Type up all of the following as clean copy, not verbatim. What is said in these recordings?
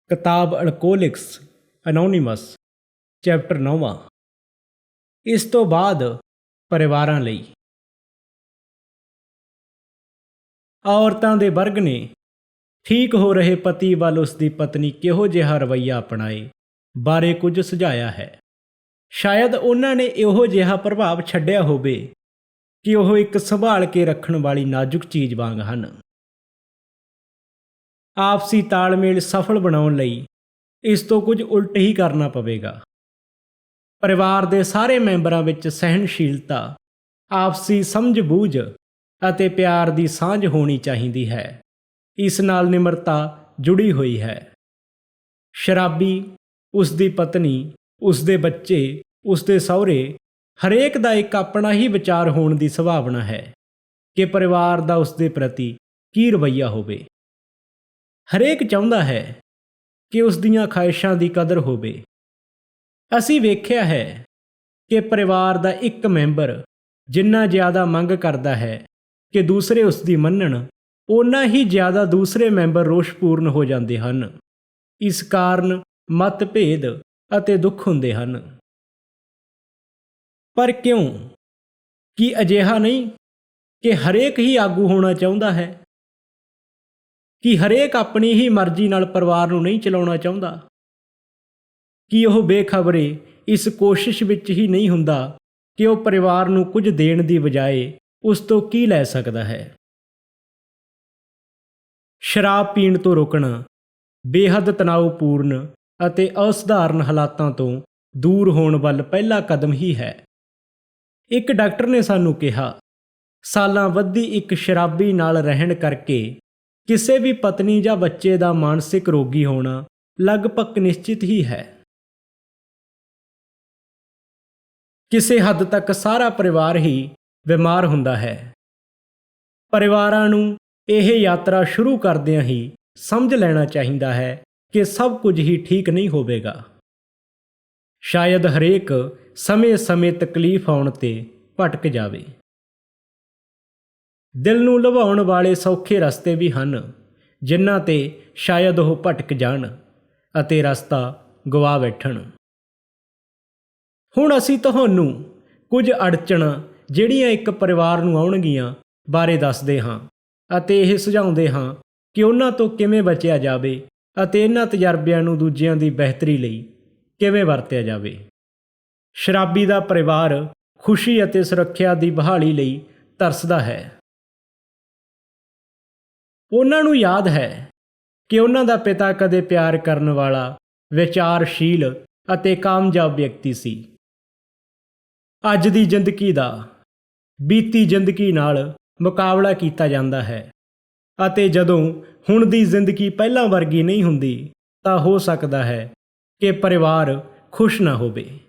ਕਿਤਾਬ ਅਲਕੋਹਲਿਕਸ anonymous chapter 9। ਇਸ ਤੋਂ ਬਾਅਦ ਪਰਿਵਾਰਾਂ ਲਈ। ਔਰਤਾਂ ਦੇ ਵਰਗ ਨੇ ਠੀਕ ਹੋ ਰਹੇ ਪਤੀ ਵੱਲ ਉਸ ਦੀ ਪਤਨੀ ਕਿਹੋ ਜਿਹਾ ਰਵੱਈਆ ਅਪਣਾਏ ਬਾਰੇ ਕੁਝ ਸੁਝਾਇਆ ਹੈ। ਸ਼ਾਇਦ ਉਹਨਾਂ ਨੇ ਇਹੋ ਜਿਹਾ ਪ੍ਰਭਾਵ ਛੱਡਿਆ ਹੋਵੇ ਕਿ ਉਹ ਇੱਕ ਸੰਭਾਲ ਕੇ ਰੱਖਣ ਵਾਲੀ ਨਾਜ਼ੁਕ ਚੀਜ਼ ਵਾਂਗ ਹਨ। ਆਪਸੀ ਤਾਲਮੇਲ ਸਫਲ ਬਣਾਉਣ ਲਈ ਇਸ ਤੋਂ ਕੁਝ ਉਲਟ ਹੀ ਕਰਨਾ ਪਵੇਗਾ। ਪਰਿਵਾਰ ਦੇ ਸਾਰੇ ਮੈਂਬਰਾਂ ਵਿੱਚ ਸਹਿਣਸ਼ੀਲਤਾ, ਆਪਸੀ ਸਮਝ-ਬੂਝ ਅਤੇ ਪਿਆਰ ਦੀ ਸਾਂਝ ਹੋਣੀ ਚਾਹੀਦੀ ਹੈ। ਇਸ ਨਾਲ ਨਿਮਰਤਾ ਜੁੜੀ ਹੋਈ ਹੈ। ਸ਼ਰਾਬੀ, ਉਸ ਦੀ ਪਤਨੀ, ਉਸ ਦੇ ਬੱਚੇ, ਉਸ ਦੇ ਸਹੁਰੇ, ਹਰੇਕ ਦਾ ਇੱਕ ਆਪਣਾ ਹੀ ਵਿਚਾਰ ਹੋਣ ਦੀ ਸੰਭਾਵਨਾ ਹੈ ਕਿ ਪਰਿਵਾਰ ਦਾ ਉਸ ਦੇ ਪ੍ਰਤੀ ਕੀ ਰਵੱਈਆ ਹੋਵੇ। ਹਰੇਕ ਚਾਹੁੰਦਾ ਹੈ ਕਿ ਉਸ ਦੀਆਂ ਖਾਹਿਸ਼ਾਂ ਦੀ ਕਦਰ ਹੋਵੇ। ਅਸੀਂ ਵੇਖਿਆ ਹੈ ਕਿ ਪਰਿਵਾਰ ਦਾ ਇੱਕ ਮੈਂਬਰ ਜਿੰਨਾ ਜ਼ਿਆਦਾ ਮੰਗ ਕਰਦਾ ਹੈ ਕਿ ਦੂਸਰੇ ਉਸ ਦੀ ਮੰਨਣ, ਓਨਾ ਹੀ ਜ਼ਿਆਦਾ ਦੂਸਰੇ ਮੈਂਬਰ ਰੋਸ਼ਪੂਰਨ ਹੋ ਜਾਂਦੇ ਹਨ। ਇਸ ਕਾਰਨ ਮਤਭੇਦ ਅਤੇ ਦੁੱਖ ਹੁੰਦੇ ਹਨ। ਪਰ ਕਿਉਂ? ਕੀ ਅਜਿਹਾ ਨਹੀਂ ਕਿ ਹਰੇਕ ਹੀ ਆਗੂ ਹੋਣਾ ਚਾਹੁੰਦਾ ਹੈ? ਕੀ ਹਰੇਕ ਆਪਣੀ ਹੀ ਮਰਜ਼ੀ ਨਾਲ ਪਰਿਵਾਰ ਨੂੰ ਨਹੀਂ ਚਲਾਉਣਾ ਚਾਹੁੰਦਾ? ਕੀ ਉਹ ਬੇਖਬਰੇ ਇਸ ਕੋਸ਼ਿਸ਼ ਵਿੱਚ ਹੀ ਨਹੀਂ ਹੁੰਦਾ ਕਿ ਉਹ ਪਰਿਵਾਰ ਨੂੰ ਕੁਝ ਦੇਣ ਦੀ ਬਜਾਏ ਉਸ ਤੋਂ ਕੀ ਲੈ ਸਕਦਾ ਹੈ? ਸ਼ਰਾਬ ਪੀਣ ਤੋਂ ਰੋਕਣਾ ਬੇਹੱਦ ਤਣਾਅਪੂਰਨ ਅਤੇ ਅਸਧਾਰਨ ਹਾਲਾਤਾਂ ਤੋਂ ਦੂਰ ਹੋਣ ਵੱਲ ਪਹਿਲਾ ਕਦਮ ਹੀ ਹੈ। ਇੱਕ ਡਾਕਟਰ ਨੇ ਸਾਨੂੰ ਕਿਹਾ, ਸਾਲਾਂ ਬੱਧੀ ਇੱਕ ਸ਼ਰਾਬੀ ਨਾਲ ਰਹਿਣ ਕਰਕੇ ਕਿਸੇ ਵੀ ਪਤਨੀ ਜਾਂ ਬੱਚੇ ਦਾ ਮਾਨਸਿਕ ਰੋਗੀ ਹੋਣਾ ਲਗਭਗ ਨਿਸ਼ਚਿਤ ਹੀ ਹੈ। ਕਿਸੇ ਹੱਦ ਤੱਕ ਸਾਰਾ ਪਰਿਵਾਰ ਹੀ ਬਿਮਾਰ ਹੁੰਦਾ ਹੈ। ਪਰਿਵਾਰਾਂ ਨੂੰ ਇਹ ਯਾਤਰਾ ਸ਼ੁਰੂ ਕਰਦਿਆਂ ਹੀ ਸਮਝ ਲੈਣਾ ਚਾਹੀਦਾ ਹੈ ਕਿ ਸਭ ਕੁਝ ਹੀ ਠੀਕ ਨਹੀਂ ਹੋਵੇਗਾ। ਸ਼ਾਇਦ ਹਰੇਕ ਸਮੇਂ-ਸਮੇਂ ਤਕਲੀਫ ਆਉਣ ਤੇ ਭਟਕ ਜਾਵੇ। ਦਿਲ ਨੂੰ ਲੁਭਾਉਣ ਵਾਲੇ ਸੌਖੇ ਰਸਤੇ ਵੀ ਹਨ ਜਿਨ੍ਹਾਂ ਤੇ ਸ਼ਾਇਦ ਉਹ ਭਟਕ ਜਾਣ ਅਤੇ ਰਸਤਾ ਗਵਾ ਬੈਠਣ। ਹੁਣ ਅਸੀਂ ਤੁਹਾਨੂੰ ਕੁਝ ਅੜਚਣਾਂ ਜਿਹੜੀਆਂ ਇੱਕ ਪਰਿਵਾਰ ਨੂੰ ਆਉਣਗੀਆਂ ਬਾਰੇ ਦੱਸਦੇ ਹਾਂ ਅਤੇ ਇਹ ਸੁਝਾਉਂਦੇ ਹਾਂ ਕਿ ਉਹਨਾਂ ਤੋਂ ਕਿਵੇਂ ਬਚਿਆ ਜਾਵੇ ਅਤੇ ਇਹਨਾਂ ਤਜਰਬਿਆਂ ਨੂੰ ਦੂਜਿਆਂ ਦੀ ਬਿਹਤਰੀ ਲਈ ਕਿਵੇਂ ਵਰਤਿਆ ਜਾਵੇ। ਸ਼ਰਾਬੀ ਦਾ ਪਰਿਵਾਰ ਖੁਸ਼ੀ ਅਤੇ ਸੁਰੱਖਿਆ ਦੀ ਬਹਾਲੀ ਲਈ ਤਰਸਦਾ ਹੈ। ਉਹਨਾਂ ਨੂੰ ਯਾਦ ਹੈ ਕਿ ਉਹਨਾਂ ਦਾ ਪਿਤਾ ਕਦੇ ਪਿਆਰ ਕਰਨ ਵਾਲਾ, ਵਿਚਾਰਸ਼ੀਲ ਅਤੇ ਕਾਮਯਾਬ ਵਿਅਕਤੀ ਸੀ। ਅੱਜ ਦੀ ਜ਼ਿੰਦਗੀ ਦਾ ਬੀਤੀ ਜ਼ਿੰਦਗੀ ਨਾਲ ਮੁਕਾਬਲਾ ਕੀਤਾ ਜਾਂਦਾ ਹੈ ਅਤੇ ਜਦੋਂ ਹੁਣ ਦੀ ਜ਼ਿੰਦਗੀ ਪਹਿਲਾਂ ਵਰਗੀ ਨਹੀਂ ਹੁੰਦੀ ਤਾਂ ਹੋ ਸਕਦਾ ਹੈ ਕਿ ਪਰਿਵਾਰ ਖੁਸ਼ ਨਾ ਹੋਵੇ।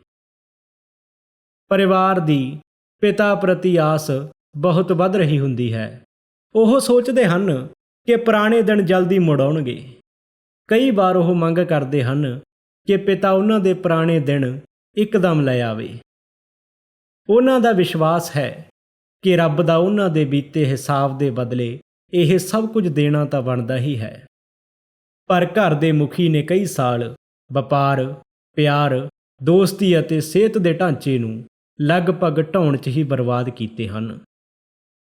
ਪਰਿਵਾਰ ਦੀ ਪਿਤਾ ਪ੍ਰਤੀ ਆਸ ਬਹੁਤ ਵੱਧ ਰਹੀ ਹੁੰਦੀ ਹੈ। ਉਹ ਸੋਚਦੇ ਹਨ ਕਿ ਪੁਰਾਣੇ ਦਿਨ ਜਲਦੀ ਮੁੜ ਆਉਣਗੇ। ਕਈ ਵਾਰ ਉਹ ਮੰਗ ਕਰਦੇ ਹਨ ਕਿ ਪਿਤਾ ਉਹਨਾਂ ਦੇ ਪੁਰਾਣੇ ਦਿਨ ਇੱਕਦਮ ਲੈ ਆਵੇ। ਉਹਨਾਂ ਦਾ ਵਿਸ਼ਵਾਸ ਹੈ ਕਿ ਰੱਬ ਦਾ ਉਹਨਾਂ ਦੇ ਬੀਤੇ ਹਿਸਾਬ ਦੇ ਬਦਲੇ ਇਹ ਸਭ ਕੁਝ ਦੇਣਾ ਤਾਂ ਬਣਦਾ ਹੀ ਹੈ। ਪਰ ਘਰ ਦੇ ਮੁਖੀ ਨੇ ਕਈ ਸਾਲ ਵਪਾਰ, ਪਿਆਰ, ਦੋਸਤੀ ਅਤੇ ਸਿਹਤ ਦੇ ਢਾਂਚੇ ਨੂੰ ਲਗਭਗ ਢਾਉਣ 'ਚ ਹੀ ਬਰਬਾਦ ਕੀਤੇ ਹਨ।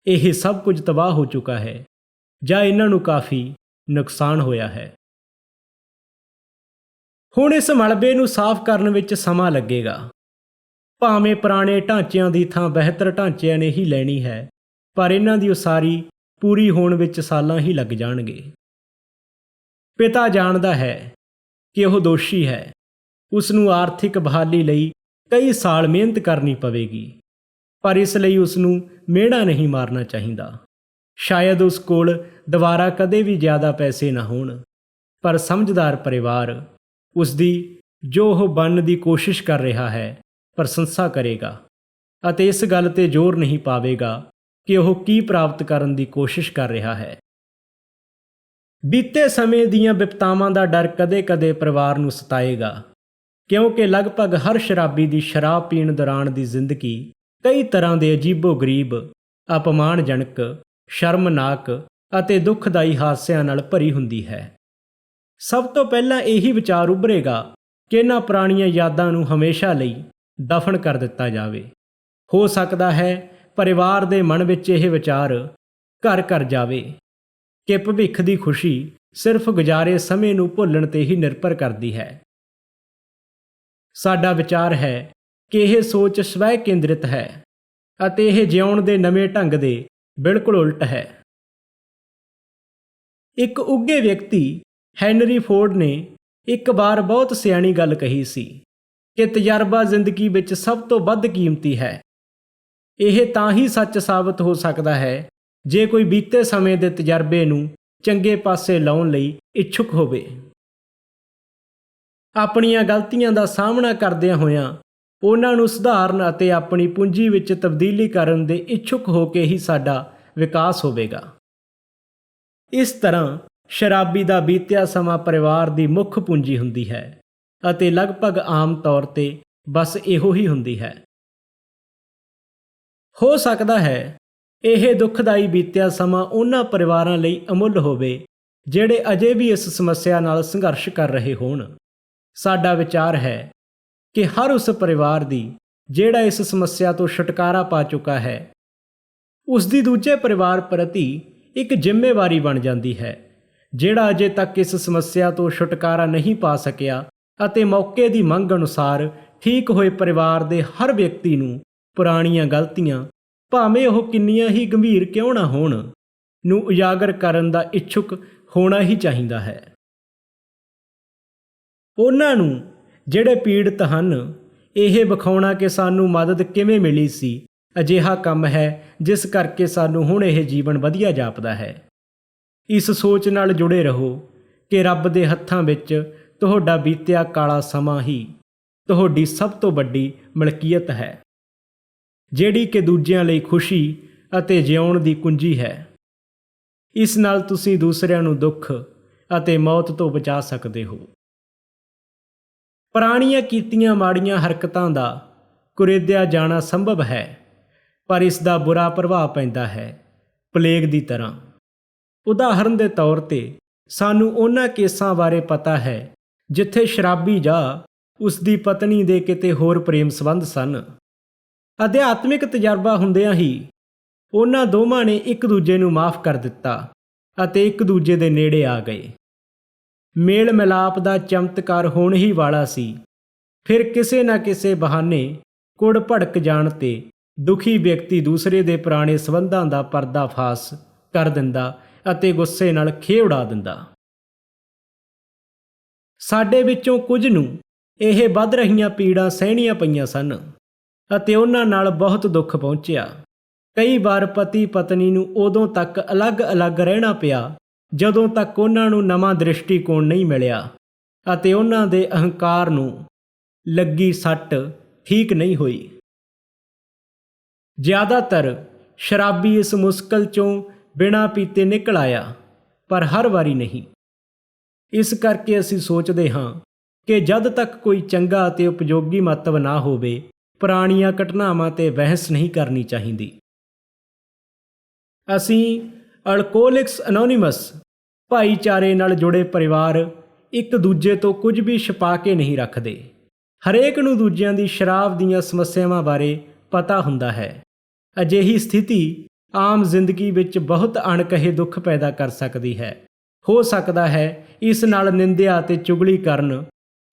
ਇਹ ਸਭ ਕੁਝ ਤਬਾਹ ਹੋ ਚੁੱਕਾ ਹੈ ਜਾਂ ਇਹਨਾਂ ਨੂੰ ਕਾਫੀ ਨੁਕਸਾਨ ਹੋਇਆ ਹੈ। ਹੁਣ ਇਸ ਮਲਬੇ ਨੂੰ ਸਾਫ਼ ਕਰਨ ਵਿੱਚ ਸਮਾਂ ਲੱਗੇਗਾ। ਭਾਵੇਂ ਪੁਰਾਣੇ ਢਾਂਚਿਆਂ ਦੀ ਥਾਂ ਬਿਹਤਰ ਢਾਂਚਿਆਂ ਨੇ ਹੀ ਲੈਣੀ ਹੈ, ਪਰ ਇਹਨਾਂ ਦੀ ਉਸਾਰੀ ਪੂਰੀ ਹੋਣ ਵਿੱਚ ਸਾਲਾਂ ਹੀ ਲੱਗ ਜਾਣਗੇ। ਪਿਤਾ ਜਾਣਦਾ ਹੈ ਕਿ ਉਹ ਦੋਸ਼ੀ ਹੈ। ਉਸ ਨੂੰ ਆਰਥਿਕ ਬਹਾਲੀ ਲਈ ਕਈ ਸਾਲ ਮਿਹਨਤ ਕਰਨੀ ਪਵੇਗੀ, ਪਰ ਇਸ ਲਈ ਉਸ ਨੂੰ ਮਿਹਣਾ ਨਹੀਂ ਮਾਰਨਾ ਚਾਹੀਦਾ। ਸ਼ਾਇਦ ਉਸ ਕੋਲ ਦੁਬਾਰਾ ਕਦੇ ਵੀ ਜ਼ਿਆਦਾ ਪੈਸੇ ਨਾ ਹੋਣ, ਪਰ ਸਮਝਦਾਰ ਪਰਿਵਾਰ ਉਸ ਦੀ ਜੋ ਉਹ ਬਣਨ ਦੀ ਕੋਸ਼ਿਸ਼ ਕਰ ਰਿਹਾ ਹੈ ਪ੍ਰਸ਼ੰਸਾ ਕਰੇਗਾ ਅਤੇ ਇਸ ਗੱਲ ਤੇ ਜ਼ੋਰ ਨਹੀਂ ਪਾਵੇਗਾ ਕਿ ਉਹ ਕੀ ਪ੍ਰਾਪਤ ਕਰਨ ਦੀ ਕੋਸ਼ਿਸ਼ ਕਰ ਰਿਹਾ ਹੈ। ਬੀਤੇ ਸਮੇਂ ਦੀਆਂ ਵਿਪਤਾਵਾਂ ਦਾ ਡਰ ਕਦੇ-ਕਦੇ ਪਰਿਵਾਰ ਨੂੰ ਸਤਾਏਗਾ, ਕਿਉਂਕਿ ਲਗਭਗ ਹਰ ਸ਼ਰਾਬੀ ਦੀ ਸ਼ਰਾਬ ਪੀਣ ਦੌਰਾਨ ਦੀ ਜ਼ਿੰਦਗੀ ਕਈ ਤਰ੍ਹਾਂ ਦੇ ਅਜੀਬੋ-ਗਰੀਬ, ਅਪਮਾਨਜਨਕ, ਸ਼ਰਮਨਾਕ ਅਤੇ ਦੁਖਦਾਈ ਹਾਦਸਿਆਂ ਨਾਲ ਭਰੀ ਹੁੰਦੀ ਹੈ। ਸਭ ਤੋਂ ਪਹਿਲਾਂ ਇਹੀ ਵਿਚਾਰ ਉੱਭਰੇਗਾ ਕਿ ਇਹਨਾਂ ਪੁਰਾਣੀਆਂ ਯਾਦਾਂ ਨੂੰ ਹਮੇਸ਼ਾ ਲਈ ਦਫਨ ਕਰ ਦਿੱਤਾ ਜਾਵੇ। ਹੋ ਸਕਦਾ ਹੈ ਪਰਿਵਾਰ ਦੇ ਮਨ ਵਿੱਚ ਇਹ ਵਿਚਾਰ ਘਰ ਕਰ ਜਾਵੇ ਕਿ ਭਵਿੱਖ ਦੀ ਖੁਸ਼ੀ ਸਿਰਫ ਗੁਜ਼ਾਰੇ ਸਮੇਂ ਨੂੰ ਭੁੱਲਣ 'ਤੇ ਹੀ ਨਿਰਭਰ ਕਰਦੀ ਹੈ। ਸਾਡਾ ਵਿਚਾਰ ਹੈ ਕਿ ਇਹ ਸੋਚ ਸਵੈ ਕੇਂਦਰਿਤ ਹੈ ਅਤੇ ਇਹ ਜਿਉਣ ਦੇ ਨਵੇਂ ਢੰਗ ਦੇ ਬਿਲਕੁਲ ਉਲਟ ਹੈ। ਇੱਕ ਉੱਘੇ ਵਿਅਕਤੀ ਹੈਨਰੀ ਫੋਰਡ ਨੇ ਇੱਕ ਵਾਰ ਬਹੁਤ ਸਿਆਣੀ ਗੱਲ ਕਹੀ ਸੀ ਕਿ ਤਜਰਬਾ ਜ਼ਿੰਦਗੀ ਵਿੱਚ ਸਭ ਤੋਂ ਵੱਧ ਕੀਮਤੀ ਹੈ। ਇਹ ਤਾਂ ਹੀ ਸੱਚ ਸਾਬਤ ਹੋ ਸਕਦਾ ਹੈ ਜੇ ਕੋਈ ਬੀਤੇ ਸਮੇਂ ਦੇ ਤਜਰਬੇ ਨੂੰ ਚੰਗੇ ਪਾਸੇ ਲਾਉਣ ਲਈ ਇੱਛੁਕ ਹੋਵੇ। ਆਪਣੀਆਂ ਗਲਤੀਆਂ ਦਾ ਸਾਹਮਣਾ ਕਰਦਿਆਂ ਹੋਇਆਂ ਉਹਨਾਂ ਨੂੰ ਸੁਧਾਰਨ ਅਤੇ ਆਪਣੀ ਪੂੰਜੀ ਵਿੱਚ ਤਬਦੀਲੀ ਕਰਨ ਦੇ ਇੱਛੁਕ ਹੋ ਕੇ ਹੀ ਸਾਡਾ ਵਿਕਾਸ ਹੋਵੇਗਾ। ਇਸ ਤਰ੍ਹਾਂ ਸ਼ਰਾਬੀ ਦਾ ਬੀਤਿਆ ਸਮਾਂ ਪਰਿਵਾਰ ਦੀ ਮੁੱਖ ਪੂੰਜੀ ਹੁੰਦੀ ਹੈ ਅਤੇ ਲਗਭਗ ਆਮ ਤੌਰ 'ਤੇ ਬਸ ਇਹੋ ਹੀ ਹੁੰਦੀ ਹੈ। ਹੋ ਸਕਦਾ ਹੈ ਇਹ ਦੁਖਦਾਈ ਬੀਤਿਆ ਸਮਾਂ ਉਹਨਾਂ ਪਰਿਵਾਰਾਂ ਲਈ ਅਮੁੱਲ ਹੋਵੇ ਜਿਹੜੇ ਅਜੇ ਵੀ ਇਸ ਸਮੱਸਿਆ ਨਾਲ ਸੰਘਰਸ਼ ਕਰ ਰਹੇ ਹੋਣ। ਸਾਡਾ ਵਿਚਾਰ ਹੈ ਕਿ ਹਰ ਉਸ ਪਰਿਵਾਰ ਦੀ ਜਿਹੜਾ ਇਸ ਸਮੱਸਿਆ ਤੋਂ ਛੁਟਕਾਰਾ ਪਾ ਚੁੱਕਾ ਹੈ, ਉਸ ਦੀ ਦੂਜੇ ਪਰਿਵਾਰ ਪ੍ਰਤੀ ਇੱਕ ਜ਼ਿੰਮੇਵਾਰੀ ਬਣ ਜਾਂਦੀ ਹੈ ਜਿਹੜਾ ਅਜੇ ਤੱਕ ਇਸ ਸਮੱਸਿਆ ਤੋਂ ਛੁਟਕਾਰਾ ਨਹੀਂ ਪਾ ਸਕਿਆ ਅਤੇ ਮੌਕੇ ਦੀ ਮੰਗ ਅਨੁਸਾਰ ਠੀਕ ਹੋਏ ਪਰਿਵਾਰ ਦੇ ਹਰ ਵਿਅਕਤੀ ਨੂੰ ਪੁਰਾਣੀਆਂ ਗਲਤੀਆਂ, ਭਾਵੇਂ ਉਹ ਕਿੰਨੀਆਂ ਹੀ ਗੰਭੀਰ ਕਿਉਂ ਨਾ ਹੋਣ, ਨੂੰ ਉਜਾਗਰ ਕਰਨ ਦਾ ਇੱਛੁਕ ਹੋਣਾ ਹੀ ਚਾਹੀਦਾ ਹੈ। ਉਹਨਾਂ ਨੂੰ ਜਿਹੜੇ ਪੀੜਤ ਹਨ, ਇਹ ਵਿਖਾਉਣਾ ਕਿ ਸਾਨੂੰ ਮਦਦ ਕਿਵੇਂ ਮਿਲੀ ਸੀ ਅਜਿਹਾ ਕੰਮ ਹੈ ਜਿਸ ਕਰਕੇ ਸਾਨੂੰ ਹੁਣ ਇਹ ਜੀਵਨ ਵਧੀਆ ਜਾਪਦਾ ਹੈ। ਇਸ ਸੋਚ ਨਾਲ ਜੁੜੇ ਰਹੋ ਕਿ ਰੱਬ ਦੇ ਹੱਥਾਂ ਵਿੱਚ ਤੁਹਾਡਾ ਬੀਤਿਆ ਕਾਲਾ ਸਮਾਂ ਹੀ ਤੁਹਾਡੀ ਸਭ ਤੋਂ ਵੱਡੀ ਮਲਕੀਅਤ ਹੈ, ਜਿਹੜੀ ਕਿ ਦੂਜਿਆਂ ਲਈ ਖੁਸ਼ੀ ਅਤੇ ਜਿਉਣ ਦੀ ਕੁੰਜੀ ਹੈ। ਇਸ ਨਾਲ ਤੁਸੀਂ ਦੂਸਰਿਆਂ ਨੂੰ ਦੁੱਖ ਅਤੇ ਮੌਤ ਤੋਂ ਬਚਾ ਸਕਦੇ ਹੋ। ਪੁਰਾਣੀਆਂ ਕੀਤੀਆਂ ਮਾੜੀਆਂ ਹਰਕਤਾਂ ਦਾ ਕੁਰੇਦਿਆ ਜਾਣਾ ਸੰਭਵ ਹੈ, ਪਰ ਇਸ ਦਾ ਬੁਰਾ ਪ੍ਰਭਾਵ ਪੈਂਦਾ ਹੈ ਪਲੇਗ ਦੀ ਤਰ੍ਹਾਂ। ਉਦਾਹਰਨ ਦੇ ਤੌਰ 'ਤੇ ਸਾਨੂੰ ਉਹਨਾਂ ਕੇਸਾਂ ਬਾਰੇ ਪਤਾ ਹੈ ਜਿੱਥੇ ਸ਼ਰਾਬੀ ਜਾਂ ਉਸ ਦੀ ਪਤਨੀ ਦੇ ਕਿਤੇ ਹੋਰ ਪ੍ਰੇਮ ਸੰਬੰਧ ਸਨ। ਅਧਿਆਤਮਿਕ ਤਜਰਬਾ ਹੁੰਦਿਆਂ ਹੀ ਉਹਨਾਂ ਦੋਵਾਂ ਨੇ ਇੱਕ ਦੂਜੇ ਨੂੰ ਮਾਫ਼ ਕਰ ਦਿੱਤਾ ਅਤੇ ਇੱਕ ਦੂਜੇ ਦੇ ਨੇੜੇ ਆ ਗਏ। ਮੇਲ ਮਿਲਾਪ ਦਾ ਚਮਤਕਾਰ ਹੋਣ ਹੀ ਵਾਲਾ ਸੀ। ਫਿਰ ਕਿਸੇ ਨਾ ਕਿਸੇ ਬਹਾਨੇ ਕੁੜ ਭੜਕ ਜਾਣ 'ਤੇ ਦੁਖੀ ਵਿਅਕਤੀ ਦੂਸਰੇ ਦੇ ਪੁਰਾਣੇ ਸੰਬੰਧਾਂ ਦਾ ਪਰਦਾਫਾਸ਼ ਕਰ ਦਿੰਦਾ ਅਤੇ ਗੁੱਸੇ ਨਾਲ ਖੇਹ ਉਡਾ ਦਿੰਦਾ। ਸਾਡੇ ਵਿੱਚੋਂ ਕੁਝ ਨੂੰ ਇਹ ਵੱਧ ਰਹੀਆਂ ਪੀੜਾਂ ਸਹਿਣੀਆਂ ਪਈਆਂ ਸਨ ਅਤੇ ਉਹਨਾਂ ਨਾਲ ਬਹੁਤ ਦੁੱਖ ਪਹੁੰਚਿਆ। ਕਈ ਵਾਰ ਪਤੀ ਪਤਨੀ ਨੂੰ ਉਦੋਂ ਤੱਕ ਅਲੱਗ-ਅਲੱਗ ਰਹਿਣਾ ਪਿਆ ਜਦੋਂ ਤੱਕ ਉਹਨਾਂ ਨੂੰ ਨਵਾਂ ਦ੍ਰਿਸ਼ਟੀਕੋਣ ਨਹੀਂ ਮਿਲਿਆ ਅਤੇ ਉਹਨਾਂ ਦੇ ਅਹੰਕਾਰ ਨੂੰ ਲੱਗੀ ਸੱਟ ਠੀਕ ਨਹੀਂ ਹੋਈ। ਜ਼ਿਆਦਾਤਰ ਸ਼ਰਾਬੀ ਇਸ ਮੁਸ਼ਕਲ 'ਚੋਂ ਬਿਨਾਂ ਪੀਤੇ ਨਿਕਲ ਆਇਆ, ਪਰ ਹਰ ਵਾਰੀ ਨਹੀਂ। ਇਸ ਕਰਕੇ ਅਸੀਂ ਸੋਚਦੇ ਹਾਂ ਕਿ ਜਦ ਤੱਕ ਕੋਈ ਚੰਗਾ ਅਤੇ ਉਪਯੋਗੀ ਮੰਤਵ ਨਾ ਹੋਵੇ, ਪੁਰਾਣੀਆਂ ਘਟਨਾਵਾਂ 'ਤੇ ਬਹਿਸ ਨਹੀਂ ਕਰਨੀ ਚਾਹੀਦੀ। ਅਸੀਂ ਅਲਕੋਹਲਿਕਸ ਅਨੋਨਿਮਸ ਭਾਈਚਾਰੇ ਨਾਲ ਜੁੜੇ ਪਰਿਵਾਰ ਇੱਕ ਦੂਜੇ ਤੋਂ ਕੁਝ ਵੀ ਛੁਪਾ ਕੇ ਨਹੀਂ ਰੱਖਦੇ। ਹਰੇਕ ਨੂੰ ਦੂਜਿਆਂ ਦੀ ਸ਼ਰਾਬ ਦੀਆਂ ਸਮੱਸਿਆਵਾਂ ਬਾਰੇ ਪਤਾ ਹੁੰਦਾ ਹੈ। ਅਜਿਹੀ ਸਥਿਤੀ ਆਮ ਜ਼ਿੰਦਗੀ ਵਿੱਚ ਬਹੁਤ ਅਣਕਹੇ ਦੁੱਖ ਪੈਦਾ ਕਰ ਸਕਦੀ ਹੈ। ਹੋ ਸਕਦਾ ਹੈ ਇਸ ਨਾਲ ਨਿੰਦਿਆ ਅਤੇ ਚੁਗਲੀ ਕਰਨ,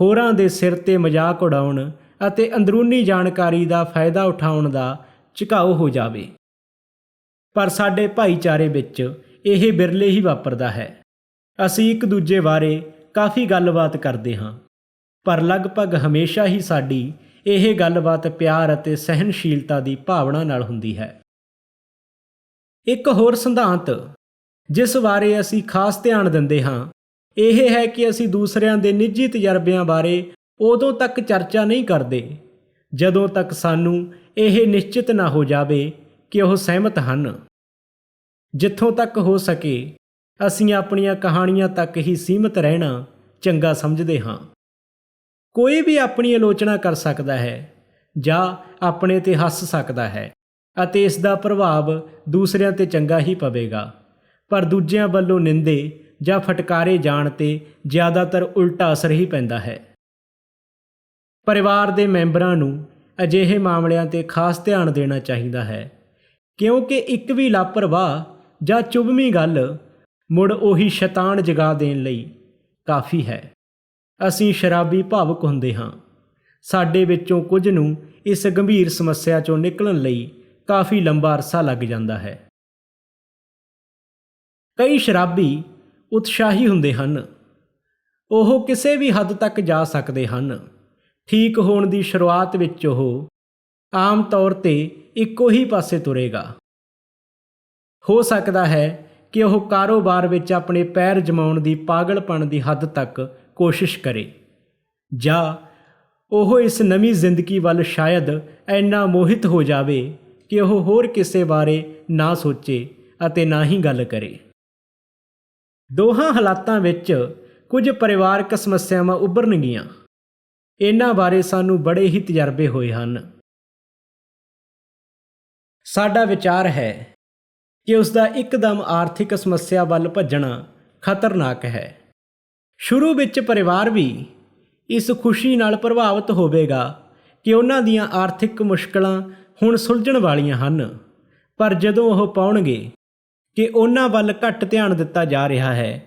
ਹੋਰਾਂ ਦੇ ਸਿਰ 'ਤੇ ਮਜ਼ਾਕ ਉਡਾਉਣ ਅਤੇ ਅੰਦਰੂਨੀ ਜਾਣਕਾਰੀ ਦਾ ਫਾਇਦਾ ਉਠਾਉਣ ਦਾ ਝੁਕਾਓ ਹੋ ਜਾਵੇ। ਪਰ ਸਾਡੇ ਭਾਈਚਾਰੇ ਵਿੱਚ ਇਹ ਬਿਰਲੇ ਹੀ ਵਾਪਰਦਾ ਹੈ। ਅਸੀਂ ਇੱਕ ਦੂਜੇ ਬਾਰੇ ਕਾਫੀ ਗੱਲਬਾਤ ਕਰਦੇ ਹਾਂ, ਪਰ ਲਗਭਗ ਹਮੇਸ਼ਾ ਹੀ ਸਾਡੀ ਇਹ ਗੱਲਬਾਤ ਪਿਆਰ ਅਤੇ ਸਹਿਣਸ਼ੀਲਤਾ ਦੀ ਭਾਵਨਾ ਨਾਲ ਹੁੰਦੀ ਹੈ। ਇੱਕ ਹੋਰ ਸਿਧਾਂਤ ਜਿਸ ਬਾਰੇ ਅਸੀਂ ਖਾਸ ਧਿਆਨ ਦਿੰਦੇ ਹਾਂ, ਇਹ ਹੈ ਕਿ ਅਸੀਂ ਦੂਸਰਿਆਂ ਦੇ ਨਿੱਜੀ ਤਜਰਬਿਆਂ ਬਾਰੇ ਉਦੋਂ ਤੱਕ ਚਰਚਾ ਨਹੀਂ ਕਰਦੇ ਜਦੋਂ ਤੱਕ ਸਾਨੂੰ ਇਹ ਨਿਸ਼ਚਿਤ ਨਾ ਹੋ ਜਾਵੇ ਕਿ ਉਹ ਸਹਿਮਤ ਹਨ। ਜਿੱਥੋਂ ਤੱਕ ਹੋ ਸਕੇ ਅਸੀਂ ਆਪਣੀਆਂ ਕਹਾਣੀਆਂ ਤੱਕ ਹੀ ਸੀਮਿਤ ਰਹਿਣਾ ਚੰਗਾ ਸਮਝਦੇ ਹਾਂ। ਕੋਈ ਵੀ ਆਪਣੀ ਆਲੋਚਨਾ ਕਰ ਸਕਦਾ ਹੈ ਜਾਂ ਆਪਣੇ 'ਤੇ ਹੱਸ ਸਕਦਾ ਹੈ ਅਤੇ ਇਸ ਦਾ ਪ੍ਰਭਾਵ ਦੂਸਰਿਆਂ 'ਤੇ ਚੰਗਾ ਹੀ ਪਵੇਗਾ, ਪਰ ਦੂਜਿਆਂ ਵੱਲੋਂ ਨਿੰਦੇ ਜਾਂ ਫਟਕਾਰੇ ਜਾਣ 'ਤੇ ਜ਼ਿਆਦਾਤਰ ਉਲਟਾ ਅਸਰ ਹੀ ਪੈਂਦਾ ਹੈ। ਪਰਿਵਾਰ ਦੇ ਮੈਂਬਰਾਂ ਨੂੰ ਅਜਿਹੇ ਮਾਮਲਿਆਂ 'ਤੇ ਖਾਸ ਧਿਆਨ ਦੇਣਾ ਚਾਹੀਦਾ ਹੈ, ਕਿਉਂਕਿ ਇੱਕ ਵੀ ਲਾਪਰਵਾਹ ਜਾਂ ਚੁਭਵੀਂ ਗੱਲ ਮੁੜ ਉਹੀ ਸ਼ੈਤਾਨ ਜਗਾ ਦੇਣ ਲਈ ਕਾਫੀ ਹੈ। ਅਸੀਂ ਸ਼ਰਾਬੀ ਭਾਵੁਕ ਹੁੰਦੇ ਹਾਂ। ਸਾਡੇ ਵਿੱਚੋਂ ਕੁਝ ਨੂੰ ਇਸ ਗੰਭੀਰ ਸਮੱਸਿਆ 'ਚੋਂ ਨਿਕਲਣ ਲਈ ਕਾਫੀ ਲੰਬਾ ਅਰਸਾ ਲੱਗ ਜਾਂਦਾ ਹੈ। ਕਈ ਸ਼ਰਾਬੀ ਉਤਸ਼ਾਹੀ ਹੁੰਦੇ ਹਨ। ਉਹ ਕਿਸੇ ਵੀ ਹੱਦ ਤੱਕ ਜਾ ਸਕਦੇ ਹਨ। ਠੀਕ ਹੋਣ ਦੀ ਸ਼ੁਰੂਆਤ ਵਿੱਚ ਉਹ ਆਮ ਤੌਰ 'ਤੇ ਇੱਕੋ ਹੀ ਪਾਸੇ ਤੁਰੇਗਾ। ਹੋ ਸਕਦਾ ਹੈ ਕਿ ਉਹ ਕਾਰੋਬਾਰ ਵਿੱਚ ਆਪਣੇ ਪੈਰ ਜਮਾਉਣ ਦੀ ਪਾਗਲਪਣ ਦੀ ਹੱਦ ਤੱਕ ਕੋਸ਼ਿਸ਼ ਕਰੇ, ਜਾਂ ਉਹ ਇਸ ਨਵੀਂ ਜ਼ਿੰਦਗੀ ਵੱਲ ਸ਼ਾਇਦ ਇੰਨਾ ਮੋਹਿਤ ਹੋ ਜਾਵੇ ਕਿ ਉਹ ਹੋਰ ਕਿਸੇ ਬਾਰੇ ਨਾ ਸੋਚੇ ਅਤੇ ਨਾ ਹੀ ਗੱਲ ਕਰੇ। ਦੋਹਾਂ ਹਾਲਾਤਾਂ ਵਿੱਚ ਕੁਝ ਪਰਿਵਾਰਕ ਸਮੱਸਿਆਵਾਂ ਉੱਭਰਨਗੀਆਂ। ਇਹਨਾਂ ਬਾਰੇ ਸਾਨੂੰ ਬੜੇ ਹੀ ਤਜਰਬੇ ਹੋਏ ਹਨ। ਸਾਡਾ ਵਿਚਾਰ ਹੈ ਕਿ ਉਸ ਦਾ ਇੱਕਦਮ ਆਰਥਿਕ ਸਮੱਸਿਆ ਵੱਲ ਭੱਜਣਾ ਖਤਰਨਾਕ ਹੈ। ਸ਼ੁਰੂ ਵਿੱਚ ਪਰਿਵਾਰ ਵੀ ਇਸ ਖੁਸ਼ੀ ਨਾਲ ਪ੍ਰਭਾਵਿਤ ਹੋਵੇਗਾ ਕਿ ਉਹਨਾਂ ਦੀਆਂ ਆਰਥਿਕ ਮੁਸ਼ਕਲਾਂ ਹੁਣ ਸੁਲਝਣ ਵਾਲੀਆਂ ਹਨ, ਪਰ ਜਦੋਂ ਉਹ ਪਾਉਣਗੇ ਕਿ ਉਹਨਾਂ ਵੱਲ ਘੱਟ ਧਿਆਨ ਦਿੱਤਾ ਜਾ ਰਿਹਾ ਹੈ,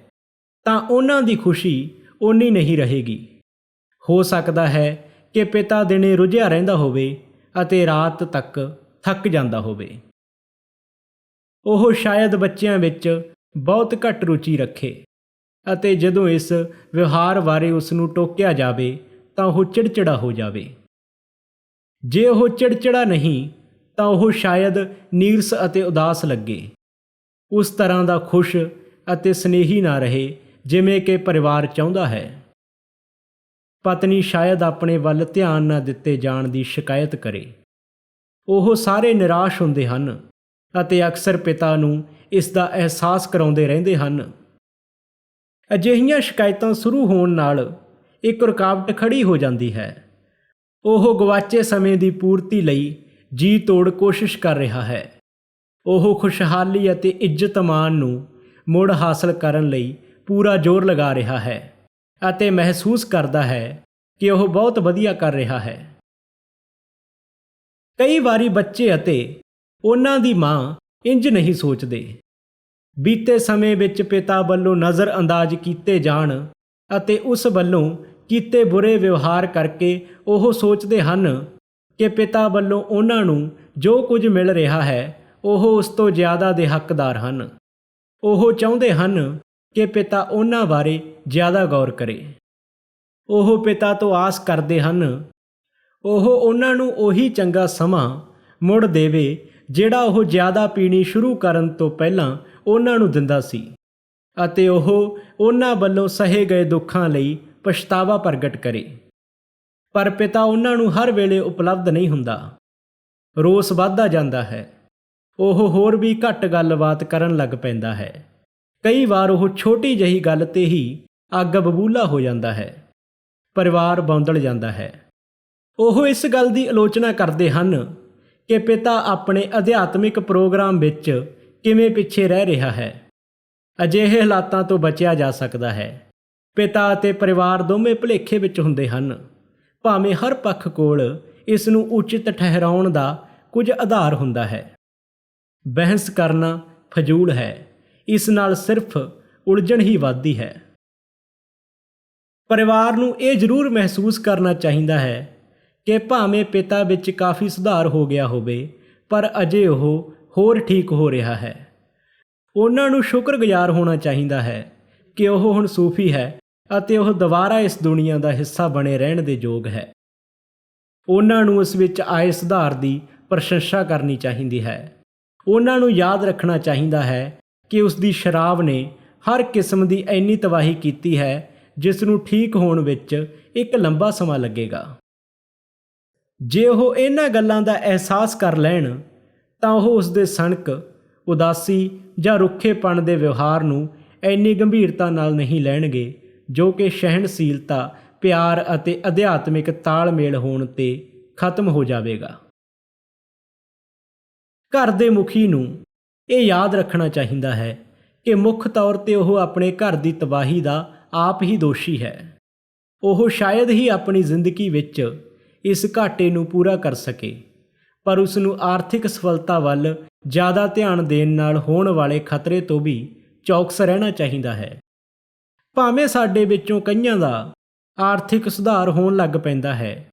ਤਾਂ ਉਹਨਾਂ ਦੀ ਖੁਸ਼ੀ ਓਨੀ ਨਹੀਂ ਰਹੇਗੀ। ਹੋ ਸਕਦਾ ਹੈ ਕਿ ਪਿਤਾ ਦਿਨੇ ਰੁੱਝਿਆ ਰਹਿੰਦਾ ਹੋਵੇ ਅਤੇ ਰਾਤ ਤੱਕ ਥੱਕ ਜਾਂਦਾ ਹੋਵੇ। ਉਹ ਸ਼ਾਇਦ ਬੱਚਿਆਂ ਵਿੱਚ ਬਹੁਤ ਘੱਟ ਰੁਚੀ ਰੱਖੇ ਅਤੇ ਜਦੋਂ ਇਸ ਵਿਵਹਾਰ ਬਾਰੇ ਉਸ ਨੂੰ ਟੋਕਿਆ ਜਾਵੇ ਤਾਂ ਉਹ ਚਿੜਚਿੜਾ ਹੋ ਜਾਵੇ। ਜੇ ਉਹ ਚਿੜਚਿੜਾ ਨਹੀਂ ਤਾਂ ਉਹ ਸ਼ਾਇਦ ਨੀਰਸ ਅਤੇ ਉਦਾਸ ਲੱਗੇ, ਉਸ ਤਰ੍ਹਾਂ ਦਾ ਖੁਸ਼ ਅਤੇ ਸਨੇਹੀ ਨਾ ਰਹੇ ਜਿਵੇਂ ਕਿ ਪਰਿਵਾਰ ਚਾਹੁੰਦਾ ਹੈ। ਪਤਨੀ ਸ਼ਾਇਦ ਆਪਣੇ ਵੱਲ ਧਿਆਨ ਨਾ ਦਿੱਤੇ ਜਾਣ ਦੀ ਸ਼ਿਕਾਇਤ ਕਰੇ। ਉਹ ਸਾਰੇ ਨਿਰਾਸ਼ ਹੁੰਦੇ ਹਨ ਅਤੇ ਅਕਸਰ ਪਿਤਾ ਨੂੰ ਇਸ ਦਾ ਅਹਿਸਾਸ ਕਰਾਉਂਦੇ ਰਹਿੰਦੇ ਹਨ। ਅਜਿਹੀਆਂ ਸ਼ਿਕਾਇਤਾਂ ਸ਼ੁਰੂ ਹੋਣ ਨਾਲ ਇੱਕ ਰੁਕਾਵਟ ਖੜੀ ਹੋ ਜਾਂਦੀ ਹੈ। ਉਹ ਗਵਾਚੇ ਸਮੇਂ ਦੀ ਪੂਰਤੀ ਲਈ ਜੀ ਤੋੜ ਕੋਸ਼ਿਸ਼ ਕਰ ਰਿਹਾ ਹੈ। ਉਹ ਖੁਸ਼ਹਾਲੀ ਅਤੇ ਇੱਜ਼ਤ ਮਾਣ ਨੂੰ ਮੁੜ ਹਾਸਲ ਕਰਨ ਲਈ ਪੂਰਾ ਜ਼ੋਰ ਲਗਾ ਰਿਹਾ ਹੈ ਅਤੇ ਮਹਿਸੂਸ ਕਰਦਾ ਹੈ ਕਿ ਉਹ ਬਹੁਤ ਵਧੀਆ ਕਰ ਰਿਹਾ ਹੈ। ਕਈ ਵਾਰੀ ਬੱਚੇ ਅਤੇ ਉਹਨਾਂ ਦੀ ਮਾਂ ਇੰਜ ਨਹੀਂ ਸੋਚਦੇ। ਬੀਤੇ ਸਮੇਂ ਵਿੱਚ ਪਿਤਾ ਵੱਲੋਂ ਨਜ਼ਰ ਅੰਦਾਜ਼ ਕੀਤੇ ਜਾਣ ਅਤੇ ਉਸ ਵੱਲੋਂ ਕੀਤੇ ਬੁਰੇ ਵਿਵਹਾਰ ਕਰਕੇ ਉਹ ਸੋਚਦੇ ਹਨ ਕਿ ਪਿਤਾ ਵੱਲੋਂ ਉਹਨਾਂ ਨੂੰ ਜੋ ਕੁਝ ਮਿਲ ਰਿਹਾ ਹੈ ਉਹ ਉਸ ਤੋਂ ਜ਼ਿਆਦਾ ਦੇ ਹੱਕਦਾਰ ਹਨ। ਉਹ ਚਾਹੁੰਦੇ ਹਨ ਕਿ ਪਿਤਾ ਉਹਨਾਂ ਬਾਰੇ ਜ਼ਿਆਦਾ ਗੌਰ ਕਰੇ। ਉਹ ਪਿਤਾ ਤੋਂ ਆਸ ਕਰਦੇ ਹਨ ਉਹ ਉਹਨਾਂ ਨੂੰ ਉਹੀ ਚੰਗਾ ਸਮਾਂ ਮੁੜ ਦੇਵੇ ਜਿਹੜਾ ਉਹ ਜ਼ਿਆਦਾ ਪੀਣੀ ਸ਼ੁਰੂ ਕਰਨ ਤੋਂ ਪਹਿਲਾਂ ਉਹਨਾਂ ਨੂੰ ਦਿੰਦਾ ਸੀ, ਅਤੇ ਉਹ ਉਹਨਾਂ ਵੱਲੋਂ ਸਹੇ ਗਏ ਦੁੱਖਾਂ ਲਈ ਪਛਤਾਵਾ ਪ੍ਰਗਟ ਕਰੇ। ਪਰ ਪਿਤਾ ਉਹਨਾਂ ਨੂੰ ਹਰ ਵੇਲੇ ਉਪਲਬਧ ਨਹੀਂ ਹੁੰਦਾ। ਰੋਸ ਵੱਧਦਾ ਜਾਂਦਾ ਹੈ। ਉਹ ਹੋਰ ਵੀ ਘੱਟ ਗੱਲਬਾਤ ਕਰਨ ਲੱਗ ਪੈਂਦਾ ਹੈ। ਕਈ ਵਾਰ ਉਹ ਛੋਟੀ ਜਿਹੀ ਗੱਲ 'ਤੇ ਹੀ ਅੱਗ ਬਬੂਲਾ ਹੋ ਜਾਂਦਾ ਹੈ। ਪਰਿਵਾਰ ਬੌਂਦਲ ਜਾਂਦਾ ਹੈ। ਉਹ ਇਸ ਗੱਲ ਦੀ ਆਲੋਚਨਾ ਕਰਦੇ ਹਨ ਕਿ ਪਿਤਾ ਆਪਣੇ ਅਧਿਆਤਮਿਕ ਪ੍ਰੋਗਰਾਮ ਵਿੱਚ ਕਿਵੇਂ ਪਿੱਛੇ ਰਹਿ ਰਿਹਾ ਹੈ। ਅਜਿਹੇ ਹਾਲਾਤਾਂ ਤੋਂ ਬਚਿਆ ਜਾ ਸਕਦਾ ਹੈ। ਪਿਤਾ ਅਤੇ ਪਰਿਵਾਰ ਦੋਵੇਂ ਭੁਲੇਖੇ ਵਿੱਚ ਹੁੰਦੇ ਹਨ, ਭਾਵੇਂ ਹਰ ਪੱਖ ਕੋਲ ਇਸ ਨੂੰ ਉਚਿਤ ਠਹਿਰਾਉਣ ਦਾ ਕੁਝ ਆਧਾਰ ਹੁੰਦਾ ਹੈ। ਬਹਿਸ ਕਰਨਾ ਫਜ਼ੂਲ ਹੈ। ਇਸ ਨਾਲ ਸਿਰਫ ਉਲਝਣ ਹੀ ਵੱਧਦੀ ਹੈ। ਪਰਿਵਾਰ ਨੂੰ ਇਹ ਜ਼ਰੂਰ ਮਹਿਸੂਸ ਕਰਨਾ ਚਾਹੀਦਾ ਹੈ ਕਿ ਭਾਵੇਂ ਪਿਤਾ ਵਿੱਚ ਕਾਫੀ ਸੁਧਾਰ ਹੋ ਗਿਆ ਹੋਵੇ, ਪਰ ਅਜੇ ਉਹ ਹੋਰ ਠੀਕ ਹੋ ਰਿਹਾ ਹੈ। ਉਹਨਾਂ ਨੂੰ ਸ਼ੁਕਰਗੁਜ਼ਾਰ ਹੋਣਾ ਚਾਹੀਦਾ ਹੈ ਕਿ ਉਹ ਹੁਣ ਸੂਫੀ ਹੈ ਅਤੇ ਉਹ ਦੁਬਾਰਾ ਇਸ ਦੁਨੀਆ ਦਾ ਹਿੱਸਾ ਬਣੇ ਰਹਿਣ ਦੇ ਯੋਗ ਹੈ। ਉਹਨਾਂ ਨੂੰ ਉਸ ਵਿੱਚ ਆਏ ਸੁਧਾਰ ਦੀ ਪ੍ਰਸ਼ੰਸਾ ਕਰਨੀ ਚਾਹੀਦੀ ਹੈ। ਉਹਨਾਂ ਨੂੰ ਯਾਦ ਰੱਖਣਾ ਚਾਹੀਦਾ ਹੈ ਕਿ ਉਸ ਦੀ ਸ਼ਰਾਬ ਨੇ ਹਰ ਕਿਸਮ ਦੀ ਇੰਨੀ ਤਬਾਹੀ ਕੀਤੀ ਹੈ ਜਿਸ ਨੂੰ ਠੀਕ ਹੋਣ ਵਿੱਚ ਇੱਕ ਲੰਬਾ ਸਮਾਂ ਲੱਗੇਗਾ। ਜੇ ਉਹ ਇਹਨਾਂ ਗੱਲਾਂ ਦਾ ਅਹਿਸਾਸ ਕਰ ਲੈਣ ਤਾਂ ਉਹ ਉਸ ਦੇ ਸਣਕ, ਉਦਾਸੀ ਜਾਂ ਰੁੱਖੇਪਣ ਦੇ ਵਿਵਹਾਰ ਨੂੰ ਇੰਨੀ ਗੰਭੀਰਤਾ ਨਾਲ ਨਹੀਂ ਲੈਣਗੇ, ਜੋ ਕਿ ਸਹਿਣਸ਼ੀਲਤਾ, ਪਿਆਰ ਅਤੇ ਅਧਿਆਤਮਿਕ ਤਾਲਮੇਲ ਹੋਣ 'ਤੇ ਖਤਮ ਹੋ ਜਾਵੇਗਾ। ਘਰ ਦੇ ਮੁਖੀ ਨੂੰ ਇਹ ਯਾਦ ਰੱਖਣਾ ਚਾਹੀਦਾ ਹੈ ਕਿ ਮੁੱਖ ਤੌਰ 'ਤੇ ਉਹ ਆਪਣੇ ਘਰ ਦੀ ਤਬਾਹੀ ਦਾ ਆਪ ਹੀ ਦੋਸ਼ੀ ਹੈ। ਉਹ ਸ਼ਾਇਦ ਹੀ ਆਪਣੀ ਜ਼ਿੰਦਗੀ ਵਿੱਚ ਇਸ ਘਾਟੇ ਨੂੰ ਪੂਰਾ ਕਰ ਸਕੇ, ਪਰ ਉਸ ਨੂੰ ਆਰਥਿਕ ਸਫਲਤਾ ਵੱਲ ਜ਼ਿਆਦਾ ਧਿਆਨ ਦੇਣ ਨਾਲ ਹੋਣ ਵਾਲੇ ਖਤਰੇ ਤੋਂ ਵੀ ਚੌਕਸ ਰਹਿਣਾ ਚਾਹੀਦਾ ਹੈ। ਭਾਵੇਂ ਸਾਡੇ ਵਿੱਚੋਂ ਕਈਆਂ ਦਾ ਆਰਥਿਕ ਸੁਧਾਰ ਹੋਣ ਲੱਗ ਪੈਂਦਾ ਹੈ,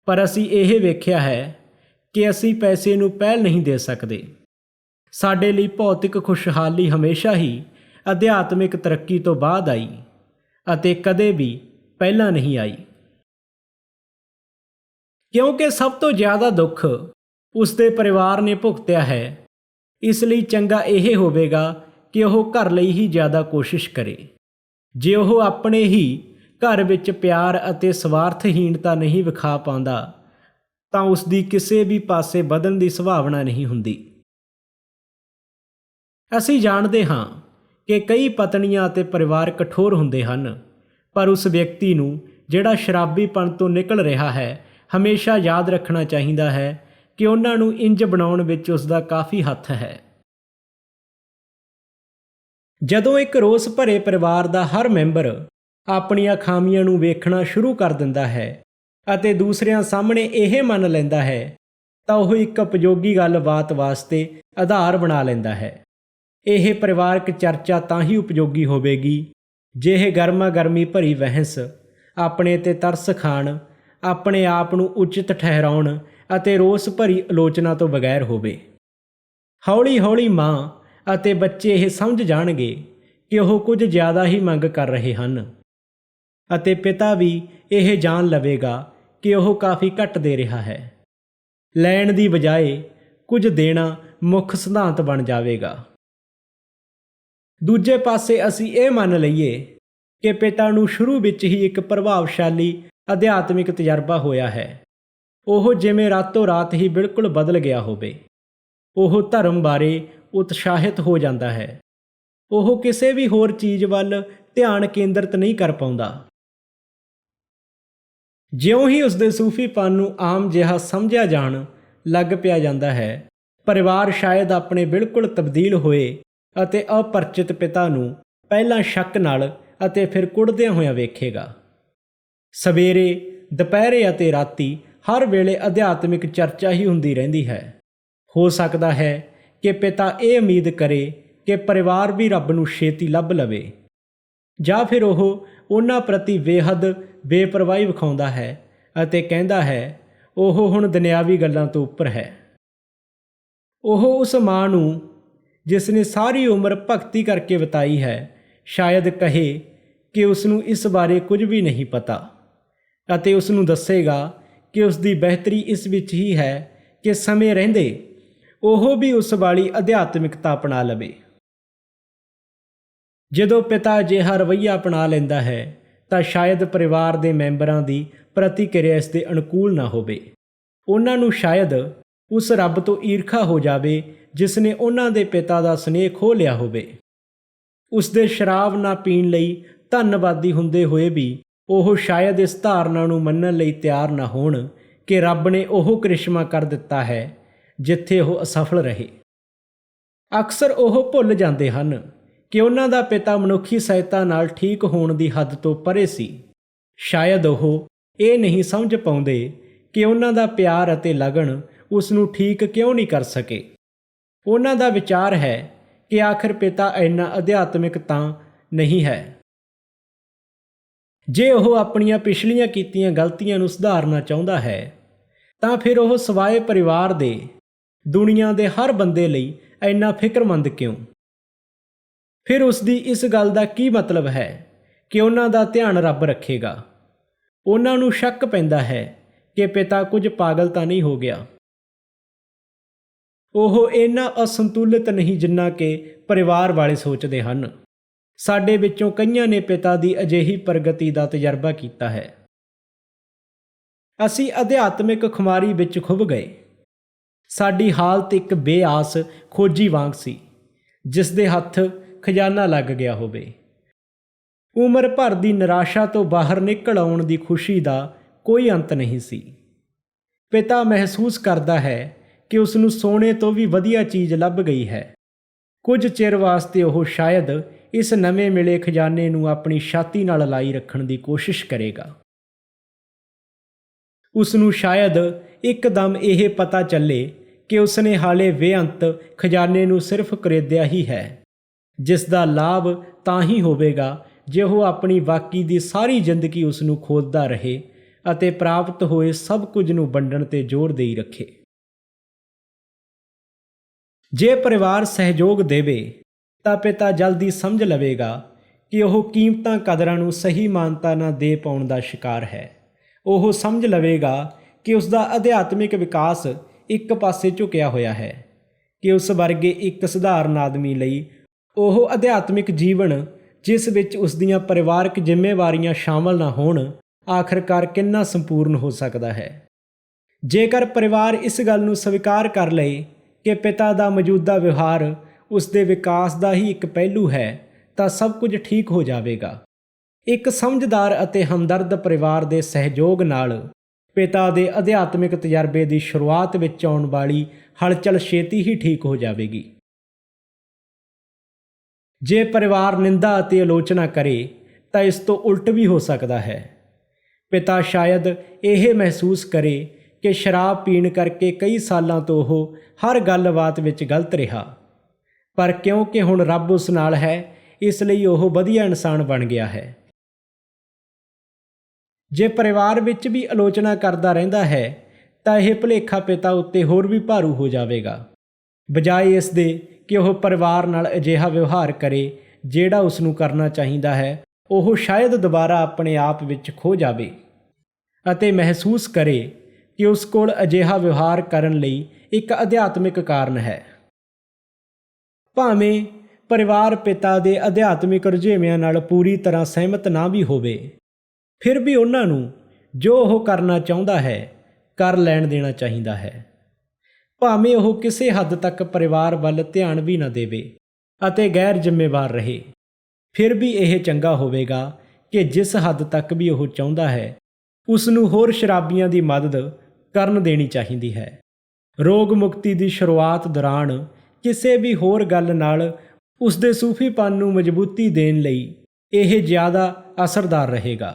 ਪਰ ਅਸੀਂ ਇਹ ਵੇਖਿਆ ਹੈ ਕਿ ਅਸੀਂ ਪੈਸੇ ਨੂੰ ਪਹਿਲ ਨਹੀਂ ਦੇ ਸਕਦੇ। ਸਾਡੇ ਲਈ ਭੌਤਿਕ ਖੁਸ਼ਹਾਲੀ ਹਮੇਸ਼ਾ ਹੀ ਅਧਿਆਤਮਿਕ ਤਰੱਕੀ ਤੋਂ ਬਾਅਦ ਆਈ ਅਤੇ ਕਦੇ ਵੀ ਪਹਿਲਾਂ ਨਹੀਂ ਆਈ, ਕਿਉਂਕਿ ਸਭ ਤੋਂ ਜ਼ਿਆਦਾ ਦੁੱਖ ਉਸ ਦੇ ਪਰਿਵਾਰ ਨੇ ਭੁਗਤਿਆ ਹੈ। ਇਸ ਲਈ ਚੰਗਾ ਇਹ ਹੋਵੇਗਾ ਕਿ ਉਹ ਘਰ ਲਈ ਹੀ ਜ਼ਿਆਦਾ ਕੋਸ਼ਿਸ਼ ਕਰੇ। ਜੇ ਉਹ ਆਪਣੇ ਹੀ ਘਰ ਵਿੱਚ ਪਿਆਰ ਅਤੇ ਸਵਾਰਥਹੀਣਤਾ ਨਹੀਂ ਵਿਖਾ ਪਾਉਂਦਾ ਤਾਂ ਉਸ ਦੀ ਕਿਸੇ ਵੀ ਪਾਸੇ ਵਧਣ ਦੀ ਸੰਭਾਵਨਾ ਨਹੀਂ ਹੁੰਦੀ। ਅਸੀਂ ਜਾਣਦੇ ਹਾਂ ਕਿ ਕਈ ਪਤਨੀਆਂ ਅਤੇ ਪਰਿਵਾਰ ਕਠੋਰ ਹੁੰਦੇ ਹਨ, ਪਰ ਉਸ ਵਿਅਕਤੀ ਨੂੰ ਜਿਹੜਾ ਸ਼ਰਾਬੀਪਣ ਤੋਂ ਨਿਕਲ ਰਿਹਾ ਹੈ ਹਮੇਸ਼ਾ ਯਾਦ ਰੱਖਣਾ ਚਾਹੀਦਾ ਹੈ ਕਿ ਉਹਨਾਂ ਨੂੰ ਇੰਜ ਬਣਾਉਣ ਵਿੱਚ ਉਸ ਦਾ ਕਾਫੀ ਹੱਥ ਹੈ। ਜਦੋਂ ਇੱਕ ਰੋਸ ਭਰੇ ਪਰਿਵਾਰ ਦਾ ਹਰ ਮੈਂਬਰ ਆਪਣੀਆਂ ਖਾਮੀਆਂ ਨੂੰ ਵੇਖਣਾ ਸ਼ੁਰੂ ਕਰ ਦਿੰਦਾ ਹੈ ਅਤੇ ਦੂਸਰਿਆਂ ਸਾਹਮਣੇ ਇਹ ਮੰਨ ਲੈਂਦਾ ਹੈ ਤਾਂ ਉਹ ਇੱਕ ਉਪਯੋਗੀ ਗੱਲਬਾਤ ਵਾਸਤੇ ਆਧਾਰ ਬਣਾ ਲੈਂਦਾ ਹੈ। ਇਹ ਪਰਿਵਾਰਕ ਚਰਚਾ ਤਾਂ ਹੀ ਉਪਯੋਗੀ ਹੋਵੇਗੀ ਜੇ ਇਹ ਗਰਮਾ ਗਰਮੀ ਭਰੀ ਬਹਿਸ, ਆਪਣੇ 'ਤੇ ਤਰਸ ਖਾਣ, ਆਪਣੇ ਆਪ ਨੂੰ ਉਚਿਤ ਠਹਿਰਾਉਣ ਅਤੇ ਰੋਸ ਭਰੀ ਆਲੋਚਨਾ ਤੋਂ ਬਗੈਰ ਹੋਵੇ। ਹੌਲੀ ਹੌਲੀ ਮਾਂ ਅਤੇ ਬੱਚੇ ਇਹ ਸਮਝ ਜਾਣਗੇ ਕਿ ਉਹ ਕੁਝ ਜ਼ਿਆਦਾ ਹੀ ਮੰਗ ਕਰ ਰਹੇ ਹਨ ਅਤੇ ਪਿਤਾ ਵੀ ਇਹ ਜਾਣ ਲਵੇਗਾ ਕਿ ਉਹ ਕਾਫੀ ਘੱਟ ਦੇ ਰਿਹਾ ਹੈ। ਲੈਣ ਦੀ ਬਜਾਏ ਕੁਝ ਦੇਣਾ ਮੁੱਖ ਸਿਧਾਂਤ ਬਣ ਜਾਵੇਗਾ। ਦੂਜੇ ਪਾਸੇ ਅਸੀਂ ਇਹ ਮੰਨ ਲਈਏ ਕਿ ਪਿਤਾ ਨੂੰ ਸ਼ੁਰੂ ਵਿੱਚ ਹੀ ਇੱਕ ਪ੍ਰਭਾਵਸ਼ਾਲੀ ਅਧਿਆਤਮਿਕ ਤਜਰਬਾ ਹੋਇਆ ਹੈ। ਉਹ ਜਿਵੇਂ ਰਾਤੋਂ ਰਾਤ ਹੀ ਬਿਲਕੁਲ ਬਦਲ ਗਿਆ ਹੋਵੇ। ਉਹ ਧਰਮ ਬਾਰੇ ਉਤਸ਼ਾਹਿਤ ਹੋ ਜਾਂਦਾ ਹੈ। ਉਹ ਕਿਸੇ ਵੀ ਹੋਰ ਚੀਜ਼ ਵੱਲ ਧਿਆਨ ਕੇਂਦਰਿਤ ਨਹੀਂ ਕਰ ਪਾਉਂਦਾ। ਜਿਉਂ ਹੀ ਉਸਦੇ ਸੂਫੀਪਨ ਨੂੰ ਆਮ ਜਿਹਾ ਸਮਝਿਆ ਜਾਣ ਲੱਗ ਪਿਆ ਜਾਂਦਾ ਹੈ, ਪਰਿਵਾਰ ਸ਼ਾਇਦ ਆਪਣੇ ਬਿਲਕੁਲ ਤਬਦੀਲ ਹੋਏ ਅਤੇ ਅਪਰਿਚਿਤ ਪਿਤਾ ਨੂੰ ਪਹਿਲਾਂ ਸ਼ੱਕ ਨਾਲ ਅਤੇ ਫਿਰ ਕੁੜਦਿਆਂ ਹੋਇਆਂ ਵੇਖੇਗਾ। ਸਵੇਰੇ, ਦੁਪਹਿਰੇ ਅਤੇ ਰਾਤੀ ਹਰ ਵੇਲੇ ਅਧਿਆਤਮਿਕ ਚਰਚਾ ਹੀ ਹੁੰਦੀ ਰਹਿੰਦੀ ਹੈ। ਹੋ ਸਕਦਾ ਹੈ ਕਿ ਪਿਤਾ ਇਹ ਉਮੀਦ ਕਰੇ ਕਿ ਪਰਿਵਾਰ ਵੀ ਰੱਬ ਨੂੰ ਛੇਤੀ ਲੱਭ ਲਵੇ, ਜਾਂ ਫਿਰ ਉਹ ਉਹਨਾਂ ਪ੍ਰਤੀ ਬੇਹੱਦ ਬੇਪਰਵਾਹੀ ਵਿਖਾਉਂਦਾ ਹੈ ਅਤੇ ਕਹਿੰਦਾ ਹੈ ਉਹ ਹੁਣ ਦੁਨਿਆਵੀ ਗੱਲਾਂ ਤੋਂ ਉੱਪਰ ਹੈ। ਉਹ ਉਸ ਮਾਂ ਨੂੰ ਜਿਸ ਨੇ ਸਾਰੀ ਉਮਰ ਭਗਤੀ ਕਰਕੇ ਬਿਤਾਈ ਹੈ ਸ਼ਾਇਦ ਕਹੇ ਕਿ ਉਸ ਨੂੰ ਇਸ ਬਾਰੇ ਕੁਝ ਵੀ ਨਹੀਂ ਪਤਾ ਅਤੇ ਉਸ ਨੂੰ ਦੱਸੇਗਾ ਕਿ ਉਸ ਦੀ ਬਿਹਤਰੀ ਇਸ ਵਿੱਚ ਹੀ ਹੈ ਕਿ ਸਮੇਂ ਰਹਿੰਦੇ ਉਹ ਵੀ ਉਸ ਵਾਲੀ ਅਧਿਆਤਮਿਕਤਾ ਅਪਣਾ ਲਵੇ। ਜਦੋਂ ਪਿਤਾ ਅਜਿਹਾ ਰਵੱਈਆ ਅਪਣਾ ਲੈਂਦਾ ਹੈ ਤਾਂ ਸ਼ਾਇਦ ਪਰਿਵਾਰ ਦੇ ਮੈਂਬਰਾਂ ਦੀ ਪ੍ਰਤੀਕਿਰਿਆ ਇਸ ਦੇ ਅਨੁਕੂਲ ਨਾ ਹੋਵੇ। ਉਹਨਾਂ ਨੂੰ ਸ਼ਾਇਦ ਉਸ ਰੱਬ ਤੋਂ ਈਰਖਾ ਹੋ ਜਾਵੇ ਜਿਸ ਨੇ ਉਹਨਾਂ ਦੇ ਪਿਤਾ ਦਾ ਸਨੇਹ ਖੋਹ ਲਿਆ ਹੋਵੇ। ਉਸ ਦੇ ਸ਼ਰਾਬ ਨਾ ਪੀਣ ਲਈ ਧੰਨਵਾਦੀ ਹੁੰਦੇ ਹੋਏ ਵੀ ਉਹ ਸ਼ਾਇਦ ਇਸ ਧਾਰਨਾ ਨੂੰ ਮੰਨਣ ਲਈ ਤਿਆਰ ਨਾ ਹੋਣ ਕਿ ਰੱਬ ਨੇ ਉਹ ਕ੍ਰਿਸ਼ਮਾ ਕਰ ਦਿੱਤਾ ਹੈ ਜਿੱਥੇ ਉਹ ਅਸਫਲ ਰਹੇ। ਅਕਸਰ ਉਹ ਭੁੱਲ ਜਾਂਦੇ ਹਨ ਕਿ ਉਹਨਾਂ ਦਾ ਪਿਤਾ ਮਨੁੱਖੀ ਸਹਾਇਤਾ ਨਾਲ ਠੀਕ ਹੋਣ ਦੀ ਹੱਦ ਤੋਂ ਪਰੇ ਸੀ। ਸ਼ਾਇਦ ਉਹ ਇਹ ਨਹੀਂ ਸਮਝ ਪਾਉਂਦੇ ਕਿ ਉਹਨਾਂ ਦਾ ਪਿਆਰ ਅਤੇ ਲਗਨ ਉਸ ਨੂੰ ਠੀਕ ਕਿਉਂ ਨਹੀਂ ਕਰ ਸਕੇ। ਉਹਨਾਂ ਦਾ ਵਿਚਾਰ ਹੈ ਕਿ ਆਖਰ ਪਿਤਾ ਇੰਨਾ ਅਧਿਆਤਮਿਕ ਤਾਂ ਨਹੀਂ ਹੈ। ਜੇ ਉਹ ਆਪਣੀਆਂ ਪਿਛਲੀਆਂ ਕੀਤੀਆਂ ਗਲਤੀਆਂ ਨੂੰ ਸੁਧਾਰਨਾ ਚਾਹੁੰਦਾ ਹੈ ਤਾਂ ਫਿਰ ਉਹ ਸਿਵਾਏ ਪਰਿਵਾਰ ਦੇ ਦੁਨੀਆ ਦੇ ਹਰ ਬੰਦੇ ਲਈ ਇੰਨਾ ਫਿਕਰਮੰਦ ਕਿਉਂ? ਫਿਰ ਉਸ ਦੀ ਇਸ ਗੱਲ ਦਾ ਕੀ ਮਤਲਬ ਹੈ ਕਿ ਉਹਨਾਂ ਦਾ ਧਿਆਨ ਰੱਬ ਰੱਖੇਗਾ? ਉਹਨਾਂ ਨੂੰ ਸ਼ੱਕ ਪੈਂਦਾ ਹੈ ਕਿ ਪਿਤਾ ਕੁਝ ਪਾਗਲ ਤਾਂ ਨਹੀਂ ਹੋ ਗਿਆ। ਉਹ ਇੰਨਾ ਅਸੰਤੁਲਿਤ ਨਹੀਂ ਜਿੰਨਾ ਕਿ ਪਰਿਵਾਰ ਵਾਲੇ ਸੋਚਦੇ ਹਨ। ਸਾਡੇ ਵਿੱਚੋਂ ਕਈਆਂ ਨੇ ਪਿਤਾ ਦੀ ਅਜਿਹੀ ਪ੍ਰਗਤੀ ਦਾ ਤਜਰਬਾ ਕੀਤਾ ਹੈ। ਅਸੀਂ ਅਧਿਆਤਮਿਕ ਖੁਮਾਰੀ ਵਿੱਚ ਖੁੱਭ ਗਏ। ਸਾਡੀ ਹਾਲਤ ਇੱਕ ਬੇਆਸ ਖੋਜੀ ਵਾਂਗ ਸੀ ਜਿਸ ਦੇ ਹੱਥ ਖਜ਼ਾਨਾ ਲੱਗ ਗਿਆ ਹੋਵੇ। ਉਮਰ ਭਰ ਦੀ ਨਿਰਾਸ਼ਾ ਤੋਂ ਬਾਹਰ ਨਿਕਲ ਆਉਣ ਦੀ ਖੁਸ਼ੀ ਦਾ ਕੋਈ ਅੰਤ ਨਹੀਂ ਸੀ। ਪਿਤਾ ਮਹਿਸੂਸ ਕਰਦਾ ਹੈ ਕਿ ਉਸ ਨੂੰ ਸੋਨੇ ਤੋਂ ਵੀ ਵਧੀਆ ਚੀਜ਼ ਲੱਭ ਗਈ ਹੈ ਕੁਝ ਚਿਰ ਵਾਸਤੇ ਉਹ ਸ਼ਾਇਦ ਇਸ ਨਵੇਂ ਮਿਲੇ ਖਜ਼ਾਨੇ ਨੂੰ ਆਪਣੀ ਛਾਤੀ ਨਾਲ ਲਾਈ ਰੱਖਣ ਦੀ ਕੋਸ਼ਿਸ਼ ਕਰੇਗਾ। ਉਸ ਨੂੰ ਸ਼ਾਇਦ ਇੱਕਦਮ ਇਹ ਪਤਾ ਚੱਲੇ ਕਿ ਉਸਨੇ ਹਾਲੇ ਬੇਅੰਤ ਖਜ਼ਾਨੇ ਨੂੰ ਸਿਰਫ ਖਰੀਦਿਆ ਹੀ ਹੈ, ਜਿਸ ਦਾ ਲਾਭ ਤਾਂ ਹੀ ਹੋਵੇਗਾ ਜੇ ਉਹ ਆਪਣੀ ਬਾਕੀ ਦੀ ਸਾਰੀ ਜ਼ਿੰਦਗੀ ਉਸ ਨੂੰ ਖੋਜਦਾ ਰਹੇ ਅਤੇ ਪ੍ਰਾਪਤ ਹੋਏ ਸਭ ਕੁਝ ਨੂੰ ਵੰਡਣ 'ਤੇ ਜ਼ੋਰ ਦੇਈ ਰੱਖੇ। ਜੇ ਪਰਿਵਾਰ ਸਹਿਯੋਗ ਦੇਵੇ ਤਾਂ ਪਿਤਾ ਜਲਦੀ ਸਮਝ ਲਵੇਗਾ ਕਿ ਉਹ ਕੀਮਤਾਂ ਕਦਰਾਂ ਨੂੰ ਸਹੀ ਮਾਨਤਾ ਨਾ ਦੇ ਪਾਉਣ ਦਾ ਸ਼ਿਕਾਰ ਹੈ। ਉਹ ਸਮਝ ਲਵੇਗਾ ਕਿ ਉਸ ਦਾ ਅਧਿਆਤਮਿਕ ਵਿਕਾਸ ਇੱਕ ਪਾਸੇ ਝੁਕਿਆ ਹੋਇਆ ਹੈ, ਕਿ ਉਸ ਵਰਗੇ ਇੱਕ ਸਧਾਰਨ ਆਦਮੀ ਲਈ ਉਹ ਅਧਿਆਤਮਿਕ ਜੀਵਨ ਜਿਸ ਵਿੱਚ ਉਸ ਦੀਆਂ ਪਰਿਵਾਰਕ ਜ਼ਿੰਮੇਵਾਰੀਆਂ ਸ਼ਾਮਲ ਨਾ ਹੋਣ, ਆਖਰਕਾਰ ਕਿੰਨਾ ਸੰਪੂਰਨ ਹੋ ਸਕਦਾ ਹੈ। ਜੇਕਰ ਪਰਿਵਾਰ ਇਸ ਗੱਲ ਨੂੰ ਸਵੀਕਾਰ ਕਰ ਲਏ ਕਿ ਪਿਤਾ ਦਾ ਮੌਜੂਦਾ ਵਿਵਹਾਰ ਉਸ ਦੇ ਵਿਕਾਸ ਦਾ ਹੀ ਇੱਕ ਪਹਿਲੂ ਹੈ, ਤਾਂ ਸਭ ਕੁਝ ਠੀਕ ਹੋ ਜਾਵੇਗਾ। ਇੱਕ ਸਮਝਦਾਰ ਅਤੇ ਹਮਦਰਦ ਪਰਿਵਾਰ ਦੇ ਸਹਿਯੋਗ ਨਾਲ ਪਿਤਾ ਦੇ ਅਧਿਆਤਮਿਕ ਤਜਰਬੇ ਦੀ ਸ਼ੁਰੂਆਤ ਵਿੱਚ ਆਉਣ ਵਾਲੀ ਹਲਚਲ ਛੇਤੀ ਹੀ ਠੀਕ ਹੋ ਜਾਵੇਗੀ। ਜੇ ਪਰਿਵਾਰ ਨਿੰਦਾ ਅਤੇ ਆਲੋਚਨਾ ਕਰੇ ਤਾਂ ਇਸ ਤੋਂ ਉਲਟ ਵੀ ਹੋ ਸਕਦਾ ਹੈ। ਪਿਤਾ ਸ਼ਾਇਦ ਇਹ ਮਹਿਸੂਸ ਕਰੇ ਕਿ ਸ਼ਰਾਬ ਪੀਣ ਕਰਕੇ ਕਈ ਸਾਲਾਂ ਤੋਂ ਉਹ ਹਰ ਗੱਲਬਾਤ ਵਿੱਚ ਗਲਤ ਰਿਹਾ, ਪਰ ਕਿਉਂਕਿ ਹੁਣ ਰੱਬ ਉਸ ਨਾਲ ਹੈ, ਇਸ ਲਈ ਉਹ ਵਧੀਆ ਇਨਸਾਨ ਬਣ ਗਿਆ ਹੈ। ਜੇ ਪਰਿਵਾਰ ਵਿੱਚ ਵੀ ਆਲੋਚਨਾ ਕਰਦਾ ਰਹਿੰਦਾ ਹੈ ਤਾਂ ਇਹ ਭੁਲੇਖਾ ਪਿਤਾ ਉੱਤੇ ਹੋਰ ਵੀ ਭਾਰੂ ਹੋ ਜਾਵੇਗਾ, ਬਜਾਏ ਇਸ ਦੇ ਕਿ ਉਹ ਪਰਿਵਾਰ ਨਾਲ ਅਜਿਹਾ ਵਿਵਹਾਰ ਕਰੇ ਜਿਹੜਾ ਉਸ ਨੂੰ ਕਰਨਾ ਚਾਹੀਦਾ ਹੈ। ਉਹ ਸ਼ਾਇਦ ਦੁਬਾਰਾ ਆਪਣੇ ਆਪ ਵਿੱਚ ਖੋ ਜਾਵੇ ਅਤੇ ਮਹਿਸੂਸ ਕਰੇ ਕਿ ਉਸ ਕੋਲ ਅਜਿਹਾ ਵਿਵਹਾਰ ਕਰਨ ਲਈ ਇੱਕ ਅਧਿਆਤਮਿਕ ਕਾਰਨ ਹੈ। ਭਾਵੇਂ ਪਰਿਵਾਰ ਪਿਤਾ ਦੇ ਅਧਿਆਤਮਿਕ ਰੁਝੇਵਿਆਂ ਨਾਲ ਪੂਰੀ ਤਰ੍ਹਾਂ ਸਹਿਮਤ ਨਾ ਵੀ ਹੋਵੇ, ਫਿਰ ਵੀ ਉਹਨਾਂ ਨੂੰ ਜੋ ਉਹ ਕਰਨਾ ਚਾਹੁੰਦਾ ਹੈ ਕਰ ਲੈਣ ਦੇਣਾ ਚਾਹੀਦਾ ਹੈ। ਭਾਵੇਂ ਉਹ ਕਿਸੇ ਹੱਦ ਤੱਕ ਪਰਿਵਾਰ ਵੱਲ ਧਿਆਨ ਵੀ ਨਾ ਦੇਵੇ ਅਤੇ ਗੈਰ ਜ਼ਿੰਮੇਵਾਰ ਰਹੇ, ਫਿਰ ਵੀ ਇਹ ਚੰਗਾ ਹੋਵੇਗਾ ਕਿ ਜਿਸ ਹੱਦ ਤੱਕ ਵੀ ਉਹ ਚਾਹੁੰਦਾ ਹੈ, ਉਸ ਨੂੰ ਹੋਰ ਸ਼ਰਾਬੀਆਂ ਦੀ ਮਦਦ ਕਰਨ ਦੇਣੀ ਚਾਹੀਦੀ ਹੈ। ਰੋਗ ਮੁਕਤੀ ਦੀ ਸ਼ੁਰੂਆਤ ਦੌਰਾਨ ਕਿਸੇ ਵੀ ਹੋਰ ਗੱਲ ਨਾਲ ਉਸ ਦੇ ਸੂਫੀਪਨ ਨੂੰ ਮਜ਼ਬੂਤੀ ਦੇਣ ਲਈ ਇਹ ਜ਼ਿਆਦਾ ਅਸਰਦਾਰ ਰਹੇਗਾ।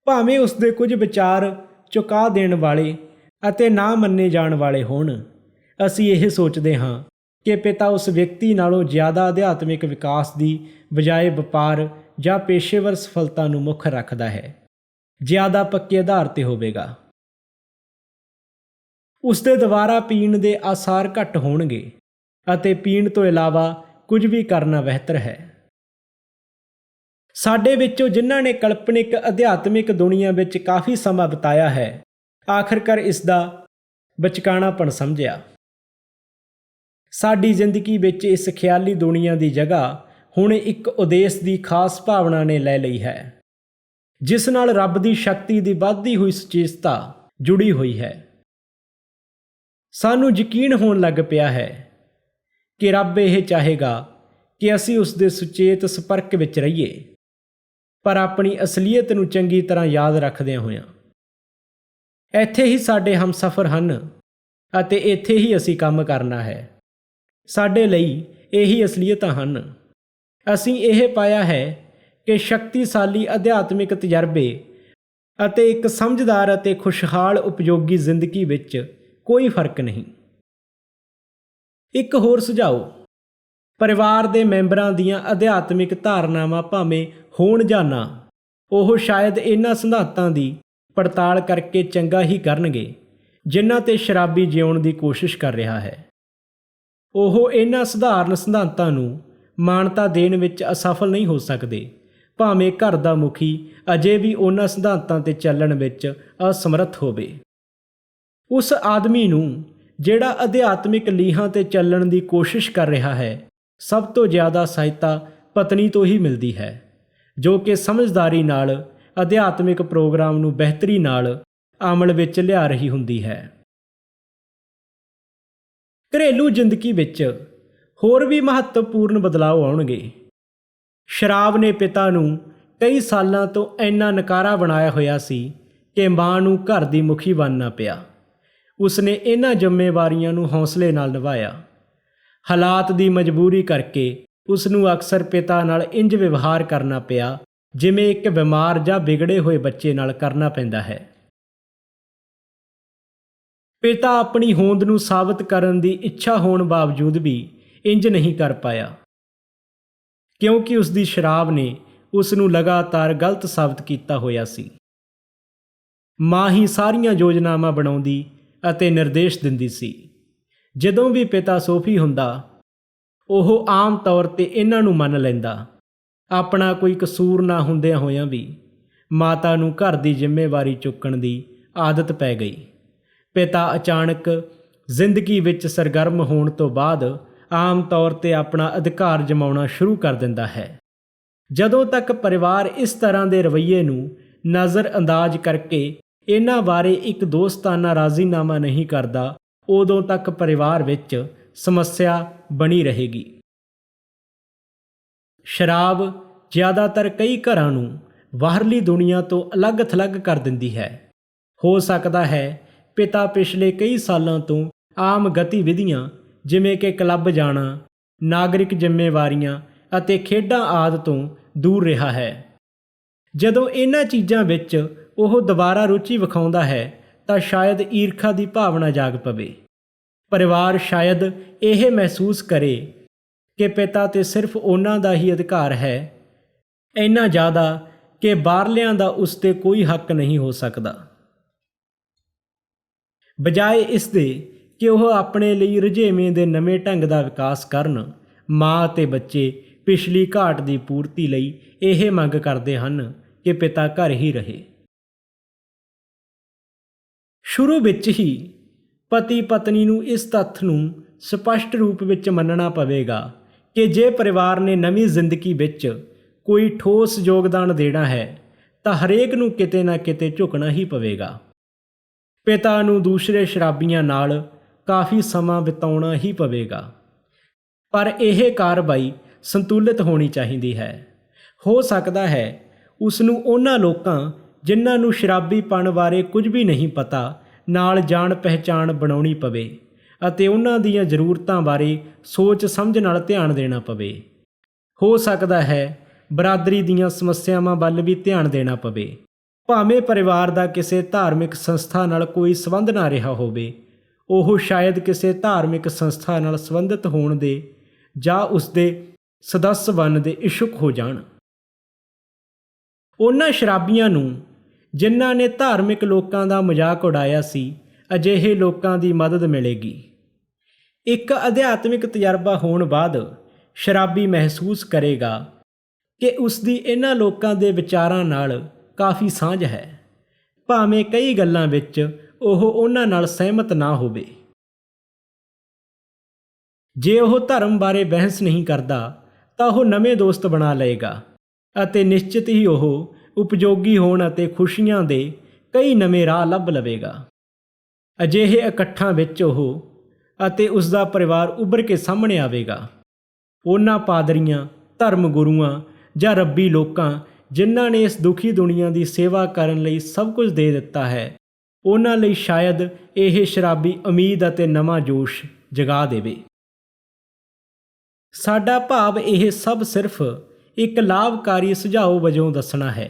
ਭਾਵੇਂ ਉਸ ਦੇ ਕੁਝ ਵਿਚਾਰ ਚੁਕਾ ਦੇਣ ਵਾਲੇ ਅਤੇ ਨਾ ਮੰਨੇ ਜਾਣ ਵਾਲੇ ਹੋਣ, ਅਸੀਂ ਇਹ ਸੋਚਦੇ ਹਾਂ ਕਿ ਪਿਤਾ ਉਸ ਵਿਅਕਤੀ ਨਾਲੋਂ ਜ਼ਿਆਦਾ ਅਧਿਆਤਮਿਕ ਵਿਕਾਸ ਦੀ ਬਜਾਏ ਵਪਾਰ ਜਾਂ ਪੇਸ਼ੇਵਰ ਸਫਲਤਾ ਨੂੰ ਮੁੱਖ ਰੱਖਦਾ ਹੈ, ਜ਼ਿਆਦਾ ਪੱਕੇ ਆਧਾਰ 'ਤੇ ਹੋਵੇਗਾ। ਉਸ ਦੇ ਦੁਬਾਰਾ ਪੀਣ ਦੇ ਆਸਾਰ ਘੱਟ ਹੋਣਗੇ ਅਤੇ ਪੀਣ ਤੋਂ ਇਲਾਵਾ ਕੁਝ ਵੀ ਕਰਨਾ ਬਿਹਤਰ ਹੈ। ਸਾਡੇ ਵਿੱਚੋਂ ਜਿਨ੍ਹਾਂ ਨੇ ਕਲਪਨਿਕ ਅਧਿਆਤਮਿਕ ਦੁਨੀਆ ਵਿੱਚ ਕਾਫੀ ਸਮਾਂ ਬਿਤਾਇਆ ਹੈ, ਆਖਰਕਾਰ ਇਸ ਦਾ ਬਚਕਾਣਾਪਣ ਸਮਝਿਆ। ਸਾਡੀ ਜ਼ਿੰਦਗੀ ਵਿੱਚ ਇਸ ਖਿਆਲੀ ਦੁਨੀਆ ਦੀ ਜਗ੍ਹਾ ਹੁਣ ਇੱਕ ਉਦੇਸ਼ ਦੀ ਖਾਸ ਭਾਵਨਾ ਨੇ ਲੈ ਲਈ ਹੈ, ਜਿਸ ਨਾਲ ਰੱਬ ਦੀ ਸ਼ਕਤੀ ਦੀ ਵੱਧਦੀ ਹੋਈ ਸੁਚੇਤਤਾ ਜੁੜੀ ਹੋਈ ਹੈ। ਸਾਨੂੰ ਯਕੀਨ ਹੋਣ ਲੱਗ ਪਿਆ ਹੈ ਕਿ ਰੱਬ ਇਹ ਚਾਹੇਗਾ ਕਿ ਅਸੀਂ ਉਸ ਦੇ ਸੁਚੇਤ ਸੰਪਰਕ ਵਿੱਚ ਰਹੀਏ, ਪਰ ਆਪਣੀ ਅਸਲੀਅਤ ਨੂੰ ਚੰਗੀ ਤਰ੍ਹਾਂ ਯਾਦ ਰੱਖਦਿਆਂ ਹੋਇਆਂ। ਇੱਥੇ ਹੀ ਸਾਡੇ ਹਮਸਫ਼ਰ ਹਨ ਅਤੇ ਇੱਥੇ ਹੀ ਅਸੀਂ ਕੰਮ ਕਰਨਾ ਹੈ। ਸਾਡੇ ਲਈ ਇਹੀ ਅਸਲੀਅਤਾਂ ਹਨ। ਅਸੀਂ ਇਹ ਪਾਇਆ ਹੈ ਕਿ ਸ਼ਕਤੀਸ਼ਾਲੀ ਅਧਿਆਤਮਿਕ ਤਜਰਬੇ ਅਤੇ ਇੱਕ ਸਮਝਦਾਰ ਅਤੇ ਖੁਸ਼ਹਾਲ ਉਪਯੋਗੀ ਜ਼ਿੰਦਗੀ ਵਿੱਚ ਕੋਈ ਫਰਕ ਨਹੀਂ। ਇੱਕ ਹੋਰ ਸੁਝਾਓ, ਪਰਿਵਾਰ ਦੇ ਮੈਂਬਰਾਂ ਦੀਆਂ ਅਧਿਆਤਮਿਕ ਧਾਰਨਾਵਾਂ ਭਾਵੇਂ ਹੋਣ ਜਾਂ ਨਾ, ਉਹ ਸ਼ਾਇਦ ਇਹਨਾਂ ਸਿਧਾਂਤਾਂ ਦੀ ਪੜਤਾਲ ਕਰਕੇ ਚੰਗਾ ਹੀ ਕਰਨਗੇ ਜਿਨ੍ਹਾਂ 'ਤੇ ਸ਼ਰਾਬੀ ਜਿਉਣ ਦੀ ਕੋਸ਼ਿਸ਼ ਕਰ ਰਿਹਾ ਹੈ। ਉਹ ਇਹਨਾਂ ਸਧਾਰਨ ਸਿਧਾਂਤਾਂ ਨੂੰ ਮਾਨਤਾ ਦੇਣ ਵਿੱਚ ਅਸਫਲ ਨਹੀਂ ਹੋ ਸਕਦੇ, ਭਾਵੇਂ ਘਰ ਦਾ ਮੁਖੀ ਅਜੇ ਵੀ ਉਹਨਾਂ ਸਿਧਾਂਤਾਂ 'ਤੇ ਚੱਲਣ ਵਿੱਚ ਅਸਮਰੱਥ ਹੋਵੇ। ਉਸ ਆਦਮੀ ਨੂੰ ਜਿਹੜਾ ਅਧਿਆਤਮਿਕ ਲੀਹਾਂ 'ਤੇ ਚੱਲਣ ਦੀ ਕੋਸ਼ਿਸ਼ ਕਰ ਰਿਹਾ ਹੈ, ਸਭ ਤੋਂ ਜ਼ਿਆਦਾ ਸਹਾਇਤਾ ਪਤਨੀ ਤੋਂ ਹੀ ਮਿਲਦੀ ਹੈ, ਜੋ ਕਿ ਸਮਝਦਾਰੀ ਨਾਲ ਅਧਿਆਤਮਿਕ ਪ੍ਰੋਗਰਾਮ ਨੂੰ ਬਿਹਤਰੀ ਨਾਲ ਅਮਲ ਵਿੱਚ ਲਿਆ ਰਹੀ ਹੁੰਦੀ ਹੈ। ਘਰੇਲੂ ਜ਼ਿੰਦਗੀ ਵਿੱਚ ਹੋਰ ਵੀ ਮਹੱਤਵਪੂਰਨ ਬਦਲਾਅ ਆਉਣਗੇ। ਸ਼ਰਾਬ ਨੇ ਪਿਤਾ ਨੂੰ ਕਈ ਸਾਲਾਂ ਤੋਂ ਇੰਨਾ ਨਕਾਰਾ ਬਣਾਇਆ ਹੋਇਆ ਸੀ ਕਿ ਮਾਂ ਨੂੰ ਘਰ ਦੀ ਮੁਖੀ ਬਣਨਾ ਪਿਆ। ਉਸਨੇ ਇਹਨਾਂ ਜ਼ਿੰਮੇਵਾਰੀਆਂ ਨੂੰ ਹੌਸਲੇ ਨਾਲ ਨਿਭਾਇਆ। ਹਾਲਾਤ ਦੀ ਮਜਬੂਰੀ ਕਰਕੇ ਉਸ ਨੂੰ ਅਕਸਰ ਪਿਤਾ ਨਾਲ ਇੰਜ ਵਿਵਹਾਰ ਕਰਨਾ ਪਿਆ ਜਿਵੇਂ ਇੱਕ ਬਿਮਾਰ ਜਾਂ ਵਿਗੜੇ ਹੋਏ ਬੱਚੇ ਨਾਲ ਕਰਨਾ ਪੈਂਦਾ ਹੈ। ਪਿਤਾ ਆਪਣੀ ਹੋਂਦ ਨੂੰ ਸਾਬਤ ਕਰਨ ਦੀ ਇੱਛਾ ਹੋਣ ਬਾਵਜੂਦ ਵੀ ਇੰਜ ਨਹੀਂ ਕਰ ਪਾਇਆ, ਕਿਉਂਕਿ ਉਸ ਦੀ ਸ਼ਰਾਬ ਨੇ ਉਸ ਨੂੰ ਲਗਾਤਾਰ ਗਲਤ ਸਾਬਤ ਕੀਤਾ ਹੋਇਆ ਸੀ। ਮਾਂ ਹੀ ਸਾਰੀਆਂ ਯੋਜਨਾਵਾਂ ਬਣਾਉਂਦੀ ਅਤੇ ਨਿਰਦੇਸ਼ ਦਿੰਦੀ ਸੀ। ਜਦੋਂ ਵੀ ਪਿਤਾ ਸੋਫੀ ਹੁੰਦਾ, ਉਹ ਆਮ ਤੌਰ 'ਤੇ ਇਹਨਾਂ ਨੂੰ ਮੰਨ ਲੈਂਦਾ। ਆਪਣਾ ਕੋਈ ਕਸੂਰ ਨਾ ਹੁੰਦਿਆਂ ਹੋਇਆਂ ਵੀ ਮਾਤਾ ਨੂੰ ਘਰ ਦੀ ਜ਼ਿੰਮੇਵਾਰੀ ਚੁੱਕਣ ਦੀ ਆਦਤ ਪੈ ਗਈ। ਪਿਤਾ ਅਚਾਨਕ ਜ਼ਿੰਦਗੀ ਵਿੱਚ ਸਰਗਰਮ ਹੋਣ ਤੋਂ ਬਾਅਦ ਆਮ ਤੌਰ 'ਤੇ ਆਪਣਾ ਅਧਿਕਾਰ ਜਮਾਉਣਾ ਸ਼ੁਰੂ ਕਰ ਦਿੰਦਾ ਹੈ। ਜਦੋਂ ਤੱਕ ਪਰਿਵਾਰ ਇਸ ਤਰ੍ਹਾਂ ਦੇ ਰਵੱਈਏ ਨੂੰ ਨਜ਼ਰ-ਅੰਦਾਜ਼ ਕਰਕੇ ਇਹਨਾਂ ਬਾਰੇ ਇੱਕ ਦੋਸਤਾਨਾ ਰਾਜ਼ੀਨਾਮਾ ਨਹੀਂ ਕਰਦਾ, ਉਦੋਂ ਤੱਕ ਪਰਿਵਾਰ ਵਿੱਚ ਸਮੱਸਿਆ ਬਣੀ ਰਹੇਗੀ। ਸ਼ਰਾਬ ਜ਼ਿਆਦਾਤਰ ਕਈ ਘਰਾਂ ਨੂੰ ਬਾਹਰਲੀ ਦੁਨੀਆ ਤੋਂ ਅਲੱਗ-ਥਲੱਗ ਕਰ ਦਿੰਦੀ ਹੈ। ਹੋ ਸਕਦਾ ਹੈ ਪਿਤਾ ਪਿਛਲੇ ਕਈ ਸਾਲਾਂ ਤੋਂ ਆਮ ਗਤੀਵਿਧੀਆਂ ਜਿਵੇਂ ਕਿ ਕਲੱਬ ਜਾਣਾ, ਨਾਗਰਿਕ ਜ਼ਿੰਮੇਵਾਰੀਆਂ ਅਤੇ ਖੇਡਾਂ ਆਦਿ ਤੋਂ ਦੂਰ ਰਿਹਾ ਹੈ। ਜਦੋਂ ਇਹਨਾਂ ਚੀਜ਼ਾਂ ਵਿੱਚ ਉਹ ਦੁਬਾਰਾ ਰੁਚੀ ਵਿਖਾਉਂਦਾ ਹੈ ਤਾਂ ਸ਼ਾਇਦ ਈਰਖਾ ਦੀ ਭਾਵਨਾ ਜਾਗ ਪਵੇ। ਪਰਿਵਾਰ ਸ਼ਾਇਦ ਇਹ ਮਹਿਸੂਸ ਕਰੇ ਕਿ ਪਿਤਾ 'ਤੇ ਸਿਰਫ ਉਹਨਾਂ ਦਾ ਹੀ ਅਧਿਕਾਰ ਹੈ, ਇੰਨਾ ਜ਼ਿਆਦਾ ਕਿ ਬਾਹਰਲਿਆਂ ਦਾ ਉਸ 'ਤੇ ਕੋਈ ਹੱਕ ਨਹੀਂ ਹੋ ਸਕਦਾ। ਬਜਾਏ ਇਸ ਦੇ ਕਿ ਉਹ ਆਪਣੇ ਲਈ ਰੁਝੇਵੇਂ ਦੇ ਨਵੇਂ ਢੰਗ ਦਾ ਵਿਕਾਸ ਕਰਨ, ਮਾਂ ਅਤੇ ਬੱਚੇ ਪਿਛਲੀ ਘਾਟ ਦੀ ਪੂਰਤੀ ਲਈ ਇਹ ਮੰਗ ਕਰਦੇ ਹਨ ਕਿ ਪਿਤਾ ਘਰ ਹੀ ਰਹੇ। ਸ਼ੁਰੂ ਵਿੱਚ ਹੀ ਪਤੀ ਪਤਨੀ ਨੂੰ ਇਸ ਤੱਥ ਨੂੰ ਸਪਸ਼ਟ ਰੂਪ ਵਿੱਚ ਮੰਨਣਾ ਪਵੇਗਾ ਕਿ ਜੇ ਪਰਿਵਾਰ ਨੇ ਨਵੀਂ ਜ਼ਿੰਦਗੀ ਵਿੱਚ ਕੋਈ ਠੋਸ ਯੋਗਦਾਨ ਦੇਣਾ ਹੈ ਤਾਂ ਹਰੇਕ ਨੂੰ ਕਿਤੇ ਨਾ ਕਿਤੇ ਝੁਕਣਾ ਹੀ ਪਵੇਗਾ। ਪਿਤਾ ਨੂੰ ਦੂਸਰੇ ਸ਼ਰਾਬੀਆਂ ਨਾਲ ਕਾਫੀ ਸਮਾਂ ਬਿਤਾਉਣਾ ਹੀ ਪਵੇਗਾ, ਪਰ ਇਹ ਕਾਰਵਾਈ ਸੰਤੁਲਿਤ ਹੋਣੀ ਚਾਹੀਦੀ ਹੈ। ਹੋ ਸਕਦਾ ਹੈ ਉਸ ਨੂੰ ਉਹਨਾਂ ਲੋਕਾਂ ਜਿਨ੍ਹਾਂ ਨੂੰ ਸ਼ਰਾਬੀਪਣ ਬਾਰੇ ਕੁਝ ਵੀ ਨਹੀਂ ਪਤਾ ਨਾਲ ਜਾਣ ਪਹਿਚਾਣ ਬਣਾਉਣੀ ਪਵੇ ਅਤੇ ਉਹਨਾਂ ਦੀਆਂ ਜ਼ਰੂਰਤਾਂ ਬਾਰੇ ਸੋਚ ਸਮਝ ਨਾਲ ਧਿਆਨ ਦੇਣਾ ਪਵੇ। ਹੋ ਸਕਦਾ ਹੈ ਬਰਾਦਰੀ ਦੀਆਂ ਸਮੱਸਿਆਵਾਂ ਵੱਲ ਵੀ ਧਿਆਨ ਦੇਣਾ ਪਵੇ। ਭਾਵੇਂ ਪਰਿਵਾਰ ਦਾ ਕਿਸੇ ਧਾਰਮਿਕ ਸੰਸਥਾ ਨਾਲ ਕੋਈ ਸੰਬੰਧ ਨਾ ਰਿਹਾ ਹੋਵੇ, ਉਹ ਸ਼ਾਇਦ ਕਿਸੇ ਧਾਰਮਿਕ ਸੰਸਥਾ ਨਾਲ ਸੰਬੰਧਿਤ ਹੋਣ ਦੇ ਜਾਂ ਉਸ ਦੇ ਸਦੱਸ ਬਣਨ ਦੇ ਇਛੁਕ ਹੋ ਜਾਣ। ਉਹਨਾਂ ਸ਼ਰਾਬੀਆਂ ਨੂੰ ਜਿਨ੍ਹਾਂ ਨੇ ਧਾਰਮਿਕ ਲੋਕਾਂ ਦਾ ਮਜ਼ਾਕ ਉਡਾਇਆ ਸੀ, ਅਜਿਹੇ ਲੋਕਾਂ ਦੀ ਮਦਦ ਮਿਲੇਗੀ। ਇੱਕ ਅਧਿਆਤਮਿਕ ਤਜਰਬਾ ਹੋਣ ਬਾਅਦ ਸ਼ਰਾਬੀ ਮਹਿਸੂਸ ਕਰੇਗਾ ਕਿ ਉਸ ਦੀ ਇਹਨਾਂ ਲੋਕਾਂ ਦੇ ਵਿਚਾਰਾਂ ਨਾਲ ਕਾਫੀ ਸਾਂਝ ਹੈ, ਭਾਵੇਂ ਕਈ ਗੱਲਾਂ ਵਿੱਚ ਉਹ ਉਹਨਾਂ ਨਾਲ ਸਹਿਮਤ ਨਾ ਹੋਵੇ। ਜੇ ਉਹ ਧਰਮ ਬਾਰੇ ਬਹਿਸ ਨਹੀਂ ਕਰਦਾ ਤਾਂ ਉਹ ਨਵੇਂ ਦੋਸਤ ਬਣਾ ਲਏਗਾ ਅਤੇ ਨਿਸ਼ਚਿਤ ਹੀ ਉਹ ਉਪਯੋਗੀ ਹੋਣ ਅਤੇ ਖੁਸ਼ੀਆਂ ਦੇ ਕਈ ਨਵੇਂ ਰਾਹ ਲੱਭ ਲਵੇਗਾ। ਅਜਿਹੇ ਇਕੱਠਾਂ ਵਿੱਚ ਉਹ ਅਤੇ ਉਸ ਦਾ ਪਰਿਵਾਰ ਉੱਭਰ ਕੇ ਸਾਹਮਣੇ ਆਵੇਗਾ। ਉਹਨਾਂ ਪਾਦਰੀਆਂ, ਧਰਮ ਗੁਰੂਆਂ ਜਾਂ ਰੱਬੀ ਲੋਕਾਂ ਜਿਨ੍ਹਾਂ ਨੇ ਇਸ ਦੁਖੀ ਦੁਨੀਆ ਦੀ ਸੇਵਾ ਕਰਨ ਲਈ ਸਭ ਕੁਝ ਦੇ ਦਿੱਤਾ ਹੈ, ਉਹਨਾਂ ਲਈ ਸ਼ਾਇਦ ਇਹ ਸ਼ਰਾਬੀ ਉਮੀਦ ਅਤੇ ਨਵਾਂ ਜੋਸ਼ ਜਗਾ ਦੇਵੇ। ਸਾਡਾ ਭਾਵ ਇਹ ਸਭ ਸਿਰਫ ਇੱਕ ਲਾਭਕਾਰੀ ਸੁਝਾਅ ਵਜੋਂ ਦੱਸਣਾ ਹੈ।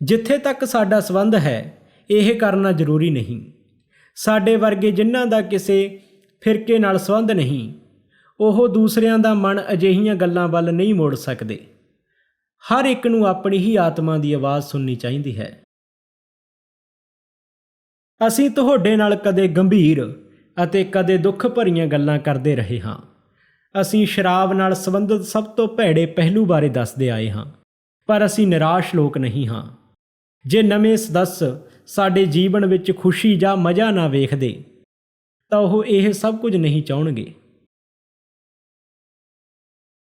ਜਿੱਥੇ ਤੱਕ ਸਾਡਾ ਸੰਬੰਧ ਹੈ, ਇਹ ਕਰਨਾ ਜ਼ਰੂਰੀ ਨਹੀਂ। ਸਾਡੇ ਵਰਗੇ ਜਿਨ੍ਹਾਂ ਦਾ ਕਿਸੇ ਫਿਰਕੇ ਨਾਲ ਸੰਬੰਧ ਨਹੀਂ, ਉਹ ਦੂਸਰਿਆਂ ਦਾ ਮਨ ਅਜਿਹੀਆਂ ਗੱਲਾਂ ਵੱਲ ਨਹੀਂ ਮੋੜ ਸਕਦੇ। ਹਰ ਇੱਕ ਨੂੰ ਆਪਣੀ ਹੀ ਆਤਮਾ ਦੀ ਆਵਾਜ਼ ਸੁਣਨੀ ਚਾਹੀਦੀ ਹੈ। ਅਸੀਂ ਤੁਹਾਡੇ ਨਾਲ ਕਦੇ ਗੰਭੀਰ ਅਤੇ ਕਦੇ ਦੁੱਖ ਭਰੀਆਂ ਗੱਲਾਂ ਕਰਦੇ ਰਹੇ ਹਾਂ। ਅਸੀਂ ਸ਼ਰਾਬ ਨਾਲ ਸੰਬੰਧਿਤ ਸਭ ਤੋਂ ਭੈੜੇ ਪਹਿਲੂ ਬਾਰੇ ਦੱਸਦੇ ਆਏ ਹਾਂ, ਪਰ ਅਸੀਂ ਨਿਰਾਸ਼ ਲੋਕ ਨਹੀਂ ਹਾਂ। ਜੇ ਨਵੇਂ ਸਦੱਸ ਸਾਡੇ ਜੀਵਨ ਵਿੱਚ ਖੁਸ਼ੀ ਜਾਂ ਮਜ਼ਾ ਨਾ ਵੇਖਦੇ ਤਾਂ ਉਹ ਇਹ ਸਭ ਕੁਝ ਨਹੀਂ ਚਾਹੁਣਗੇ।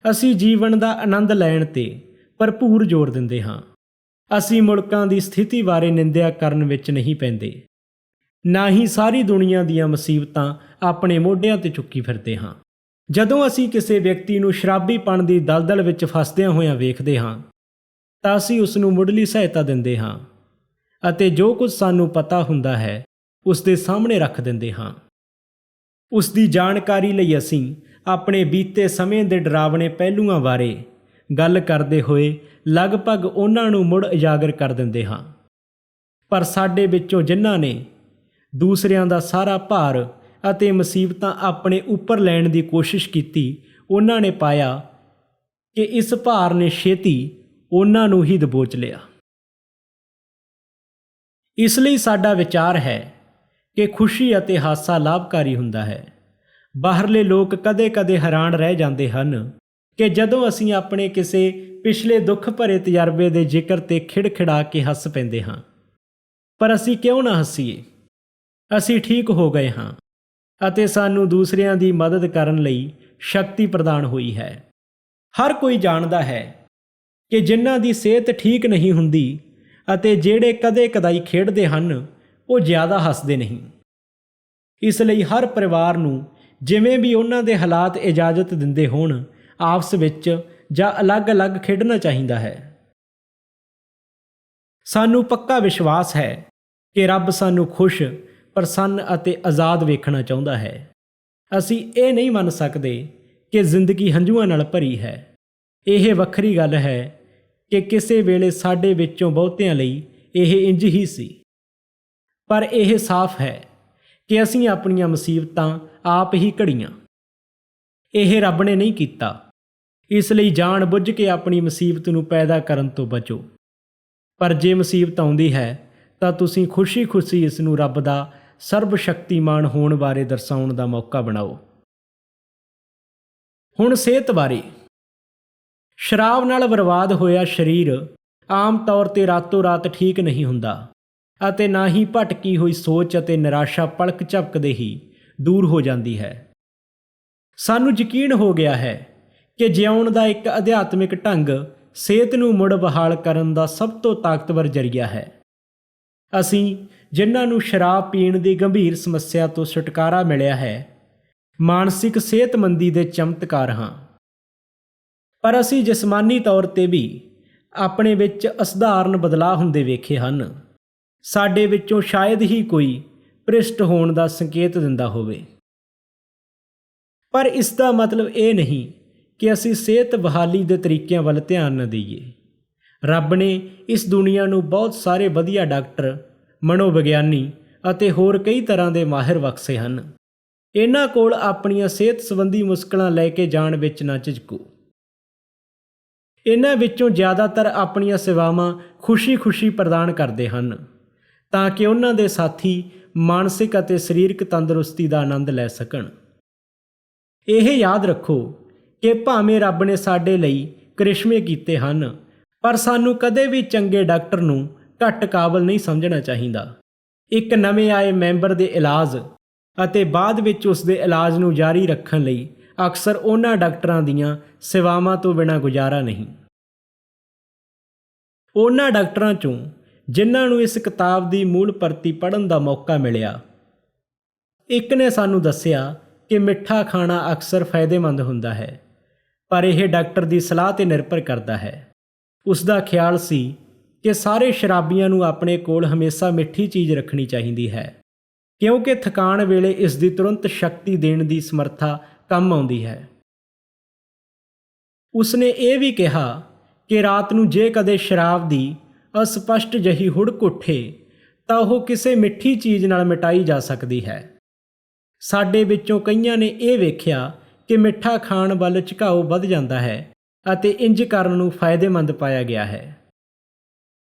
ਅਸੀਂ ਜੀਵਨ ਦਾ ਆਨੰਦ ਲੈਣ 'ਤੇ ਭਰਪੂਰ ਜ਼ੋਰ ਦਿੰਦੇ ਹਾਂ। ਅਸੀਂ ਮੁਲਕਾਂ ਦੀ ਸਥਿਤੀ ਬਾਰੇ ਨਿੰਦਿਆ ਕਰਨ ਵਿੱਚ ਨਹੀਂ ਪੈਂਦੇ, ਨਾ ਹੀ ਸਾਰੀ ਦੁਨੀਆ ਦੀਆਂ ਮੁਸੀਬਤਾਂ ਆਪਣੇ ਮੋਢਿਆਂ 'ਤੇ ਚੁੱਕੀ ਫਿਰਦੇ ਹਾਂ। ਜਦੋਂ ਅਸੀਂ ਕਿਸੇ ਵਿਅਕਤੀ ਨੂੰ ਸ਼ਰਾਬੀਪਣ ਦੀ ਦਲਦਲ ਵਿੱਚ ਫਸਦਿਆਂ ਹੋਇਆਂ ਵੇਖਦੇ ਹਾਂ ਤਾਂ ਅਸੀਂ ਉਸ ਨੂੰ ਮੁੱਢਲੀ ਸਹਾਇਤਾ ਦਿੰਦੇ ਹਾਂ ਅਤੇ ਜੋ ਕੁਝ ਸਾਨੂੰ ਪਤਾ ਹੁੰਦਾ ਹੈ ਉਸ ਦੇ ਸਾਹਮਣੇ ਰੱਖ ਦਿੰਦੇ ਹਾਂ। ਉਸ ਦੀ ਜਾਣਕਾਰੀ ਲਈ ਅਸੀਂ ਆਪਣੇ ਬੀਤੇ ਸਮੇਂ ਦੇ ਡਰਾਵਣੇ ਪਹਿਲੂਆਂ ਬਾਰੇ ਗੱਲ ਕਰਦੇ ਹੋਏ ਲਗਭਗ ਉਹਨਾਂ ਨੂੰ ਮੁੜ ਉਜਾਗਰ ਕਰ ਦਿੰਦੇ ਹਾਂ। ਪਰ ਸਾਡੇ ਵਿੱਚੋਂ ਜਿਨ੍ਹਾਂ ਨੇ ਦੂਸਰਿਆਂ ਦਾ ਸਾਰਾ ਭਾਰ ਅਤੇ ਮੁਸੀਬਤਾਂ ਆਪਣੇ ਉੱਪਰ ਲੈਣ ਦੀ ਕੋਸ਼ਿਸ਼ ਕੀਤੀ, ਉਹਨਾਂ ਨੇ ਪਾਇਆ ਕਿ ਇਸ ਭਾਰ ਨੇ ਛੇਤੀ ਉਹਨਾਂ ਨੂੰ ਹੀ ਦਬੋਚ ਲਿਆ। ਇਸ ਲਈ ਸਾਡਾ ਵਿਚਾਰ ਹੈ ਕਿ ਖੁਸ਼ੀ ਅਤੇ ਹਾਸਾ ਲਾਭਕਾਰੀ ਹੁੰਦਾ ਹੈ। ਬਾਹਰਲੇ ਲੋਕ ਕਦੇ-ਕਦੇ ਹੈਰਾਨ ਰਹਿ ਜਾਂਦੇ ਹਨ ਕਿ ਜਦੋਂ ਅਸੀਂ ਆਪਣੇ ਕਿਸੇ ਪਿਛਲੇ ਦੁੱਖ ਭਰੇ ਤਜਰਬੇ ਦੇ ਜ਼ਿਕਰ 'ਤੇ ਖਿੜਖਿੜਾ ਕੇ ਹੱਸ ਪੈਂਦੇ ਹਾਂ। ਪਰ ਅਸੀਂ ਕਿਉਂ ਨਾ ਹੱਸੀਏ? ਅਸੀਂ ਠੀਕ ਹੋ ਗਏ ਹਾਂ ਅਤੇ ਸਾਨੂੰ ਦੂਸਰਿਆਂ ਦੀ ਮਦਦ ਕਰਨ ਲਈ ਸ਼ਕਤੀ ਪ੍ਰਦਾਨ ਹੋਈ ਹੈ। ਹਰ ਕੋਈ ਜਾਣਦਾ ਹੈ ਕਿ ਜਿਨ੍ਹਾਂ ਦੀ ਸਿਹਤ ਠੀਕ ਨਹੀਂ ਹੁੰਦੀ ਅਤੇ ਜਿਹੜੇ ਕਦੇ-ਕਦਾਈ ਖੇਡਦੇ ਹਨ, ਉਹ ਜ਼ਿਆਦਾ ਹੱਸਦੇ ਨਹੀਂ। ਇਸ ਲਈ ਹਰ ਪਰਿਵਾਰ ਨੂੰ ਜਿਵੇਂ ਵੀ ਉਹਨਾਂ ਦੇ ਹਾਲਾਤ ਇਜਾਜ਼ਤ ਦਿੰਦੇ ਹੋਣ, ਆਪਸ ਵਿੱਚ ਜਾਂ ਅਲੱਗ-ਅਲੱਗ ਖੇਡਣਾ ਚਾਹੀਦਾ ਹੈ। ਸਾਨੂੰ ਪੱਕਾ ਵਿਸ਼ਵਾਸ ਹੈ ਕਿ ਰੱਬ ਸਾਨੂੰ ਖੁਸ਼, ਪ੍ਰਸੰਨ ਅਤੇ ਆਜ਼ਾਦ ਵੇਖਣਾ ਚਾਹੁੰਦਾ ਹੈ। ਅਸੀਂ ਇਹ ਨਹੀਂ ਮੰਨ ਸਕਦੇ ਕਿ ਜ਼ਿੰਦਗੀ ਹੰਝੂਆਂ ਨਾਲ ਭਰੀ ਹੈ। ਇਹ ਵੱਖਰੀ ਗੱਲ ਹੈ ਕਿ ਕਿਸੇ ਵੇਲੇ ਸਾਡੇ ਵਿੱਚੋਂ ਬਹੁਤਿਆਂ ਲਈ ਇਹ ਇੰਜ ਹੀ ਸੀ। ਪਰ ਇਹ ਸਾਫ਼ ਹੈ ਕਿ ਅਸੀਂ ਆਪਣੀਆਂ ਮੁਸੀਬਤਾਂ ਆਪ ਹੀ ਘੜੀਆਂ। ਇਹ ਰੱਬ ਨੇ ਨਹੀਂ ਕੀਤਾ। ਇਸ ਲਈ ਜਾਣ ਬੁੱਝ ਕੇ ਆਪਣੀ ਮੁਸੀਬਤ ਨੂੰ ਪੈਦਾ ਕਰਨ ਤੋਂ ਬਚੋ। ਪਰ ਜੇ ਮੁਸੀਬਤ ਆਉਂਦੀ ਹੈ ਤਾਂ ਤੁਸੀਂ ਖੁਸ਼ੀ-ਖੁਸ਼ੀ ਇਸ ਨੂੰ ਰੱਬ ਦਾ ਸਰਬ ਸ਼ਕਤੀਮਾਨ ਹੋਣ ਬਾਰੇ ਦਰਸਾਉਣ ਦਾ ਮੌਕਾ ਬਣਾਓ। ਹੁਣ ਸਿਹਤ ਬਾਰੇ। ਸ਼ਰਾਬ ਨਾਲ ਬਰਬਾਦ ਹੋਇਆ ਸਰੀਰ ਆਮ ਤੌਰ 'ਤੇ ਰਾਤੋਂ-ਰਾਤ ਠੀਕ ਨਹੀਂ ਹੁੰਦਾ ਅਤੇ ਨਾ ਹੀ ਭਟਕੀ ਹੋਈ ਸੋਚ ਅਤੇ ਨਿਰਾਸ਼ਾ ਪਲਕ ਝਪਕਦੇ ਹੀ ਦੂਰ ਹੋ ਜਾਂਦੀ ਹੈ। ਸਾਨੂੰ ਯਕੀਨ ਹੋ ਗਿਆ ਹੈ ਕਿ ਜਿਉਣ ਦਾ ਇੱਕ ਅਧਿਆਤਮਿਕ ਢੰਗ ਸਿਹਤ ਨੂੰ ਮੁੜ ਬਹਾਲ ਕਰਨ ਦਾ ਸਭ ਤੋਂ ਤਾਕਤਵਰ ਜ਼ਰੀਆ ਹੈ। ਅਸੀਂ ਜਿਨ੍ਹਾਂ ਨੂੰ ਸ਼ਰਾਬ ਪੀਣ ਦੀ ਗੰਭੀਰ ਸਮੱਸਿਆ ਤੋਂ ਛੁਟਕਾਰਾ ਮਿਲਿਆ ਹੈ, ਮਾਨਸਿਕ ਸਿਹਤਮੰਦੀ ਦੇ ਚਮਤਕਾਰ ਹਾਂ। ਪਰ ਅਸੀਂ ਜਿਸਮਾਨੀ ਤੌਰ 'ਤੇ ਵੀ ਆਪਣੇ ਵਿੱਚ ਅਸਧਾਰਨ ਬਦਲਾਅ ਹੁੰਦੇ ਵੇਖੇ ਹਨ। ਸਾਡੇ ਵਿੱਚੋਂ ਸ਼ਾਇਦ ਹੀ ਕੋਈ ਭ੍ਰਿਸ਼ਟ ਹੋਣ ਦਾ ਸੰਕੇਤ ਦਿੰਦਾ ਹੋਵੇ। ਪਰ ਇਸ ਦਾ ਮਤਲਬ ਇਹ ਨਹੀਂ ਕਿ ਅਸੀਂ ਸਿਹਤ ਬਹਾਲੀ ਦੇ ਤਰੀਕਿਆਂ ਵੱਲ ਧਿਆਨ ਨਾ ਦੇਈਏ। ਰੱਬ ਨੇ ਇਸ ਦੁਨੀਆ ਨੂੰ ਬਹੁਤ ਸਾਰੇ ਵਧੀਆ ਡਾਕਟਰ, ਮਨੋਵਿਗਿਆਨੀ ਅਤੇ ਹੋਰ ਕਈ ਤਰ੍ਹਾਂ ਦੇ ਮਾਹਿਰ ਬਖਸ਼ੇ ਹਨ। ਇਹਨਾਂ ਕੋਲ ਆਪਣੀਆਂ ਸਿਹਤ ਸੰਬੰਧੀ ਮੁਸ਼ਕਲਾਂ ਲੈ ਕੇ ਜਾਣ ਵਿੱਚ ਨਾ ਝਿਜਕੋ। ਇਹਨਾਂ ਵਿੱਚੋਂ ਜ਼ਿਆਦਾਤਰ ਆਪਣੀਆਂ ਸੇਵਾਵਾਂ ਖੁਸ਼ੀ-ਖੁਸ਼ੀ ਪ੍ਰਦਾਨ ਕਰਦੇ ਹਨ ਤਾਂ ਕਿ ਉਹਨਾਂ ਦੇ ਸਾਥੀ ਮਾਨਸਿਕ ਅਤੇ ਸਰੀਰਕ ਤੰਦਰੁਸਤੀ ਦਾ ਆਨੰਦ ਲੈ ਸਕਣ। ਇਹ ਯਾਦ ਰੱਖੋ ਕਿ ਭਾਵੇਂ ਰੱਬ ਨੇ ਸਾਡੇ ਲਈ ਕਰਿਸ਼ਮੇ ਕੀਤੇ ਹਨ, ਪਰ ਸਾਨੂੰ ਕਦੇ ਵੀ ਚੰਗੇ ਡਾਕਟਰ ਨੂੰ ਘੱਟ ਕਾਬਲ ਨਹੀਂ ਸਮਝਣਾ ਚਾਹੀਦਾ। ਇੱਕ ਨਵੇਂ ਆਏ ਮੈਂਬਰ ਦੇ ਇਲਾਜ ਅਤੇ ਬਾਅਦ ਵਿੱਚ ਉਸ ਦੇ ਇਲਾਜ ਨੂੰ ਜਾਰੀ ਰੱਖਣ ਲਈ ਅਕਸਰ ਉਹਨਾਂ ਡਾਕਟਰਾਂ ਦੀਆਂ ਸੇਵਾਵਾਂ ਤੋਂ ਬਿਨਾਂ ਗੁਜ਼ਾਰਾ ਨਹੀਂ। ਉਹਨਾਂ ਡਾਕਟਰਾਂ 'ਚੋਂ ਜਿਨ੍ਹਾਂ ਨੂੰ ਇਸ ਕਿਤਾਬ ਦੀ ਮੂਲ ਪ੍ਰਤੀ ਪੜ੍ਹਨ ਦਾ ਮੌਕਾ ਮਿਲਿਆ, ਇੱਕ ਨੇ ਸਾਨੂੰ ਦੱਸਿਆ ਕਿ ਮਿੱਠਾ ਖਾਣਾ ਅਕਸਰ ਫਾਇਦੇਮੰਦ ਹੁੰਦਾ ਹੈ, ਪਰ ਇਹ ਡਾਕਟਰ ਦੀ ਸਲਾਹ 'ਤੇ ਨਿਰਭਰ ਕਰਦਾ ਹੈ। ਉਸ ਦਾ ਖਿਆਲ ਸੀ ਕਿ ਸਾਰੇ ਸ਼ਰਾਬੀਆਂ ਨੂੰ ਆਪਣੇ ਕੋਲ ਹਮੇਸ਼ਾ ਮਿੱਠੀ ਚੀਜ਼ ਰੱਖਣੀ ਚਾਹੀਦੀ ਹੈ, ਕਿਉਂਕਿ ਥਕਾਨ ਵੇਲੇ ਇਸ ਦੀ ਤੁਰੰਤ ਸ਼ਕਤੀ ਦੇਣ ਦੀ ਸਮਰੱਥਾ ਕੰਮ ਆਉਂਦੀ ਹੈ। ਉਸਨੇ ਇਹ ਵੀ ਕਿਹਾ ਕਿ ਰਾਤ ਨੂੰ ਜੇ ਕਦੇ ਸ਼ਰਾਬ ਦੀ ਅਸਪਸ਼ਟ ਜਿਹੀ ਹੁੜਕ ਉੱਠੇ ਤਾਂ ਉਹ ਕਿਸੇ ਮਿੱਠੀ ਚੀਜ਼ ਨਾਲ ਮਿਟਾਈ ਜਾ ਸਕਦੀ ਹੈ। ਸਾਡੇ ਵਿੱਚੋਂ ਕਈਆਂ ਨੇ ਇਹ ਵੇਖਿਆ ਕਿ ਮਿੱਠਾ ਖਾਣ ਵੱਲ ਝੁਕਾਓ ਵੱਧ ਜਾਂਦਾ ਹੈ ਅਤੇ ਇੰਜ ਕਰਨ ਨੂੰ ਫਾਇਦੇਮੰਦ ਪਾਇਆ ਗਿਆ ਹੈ।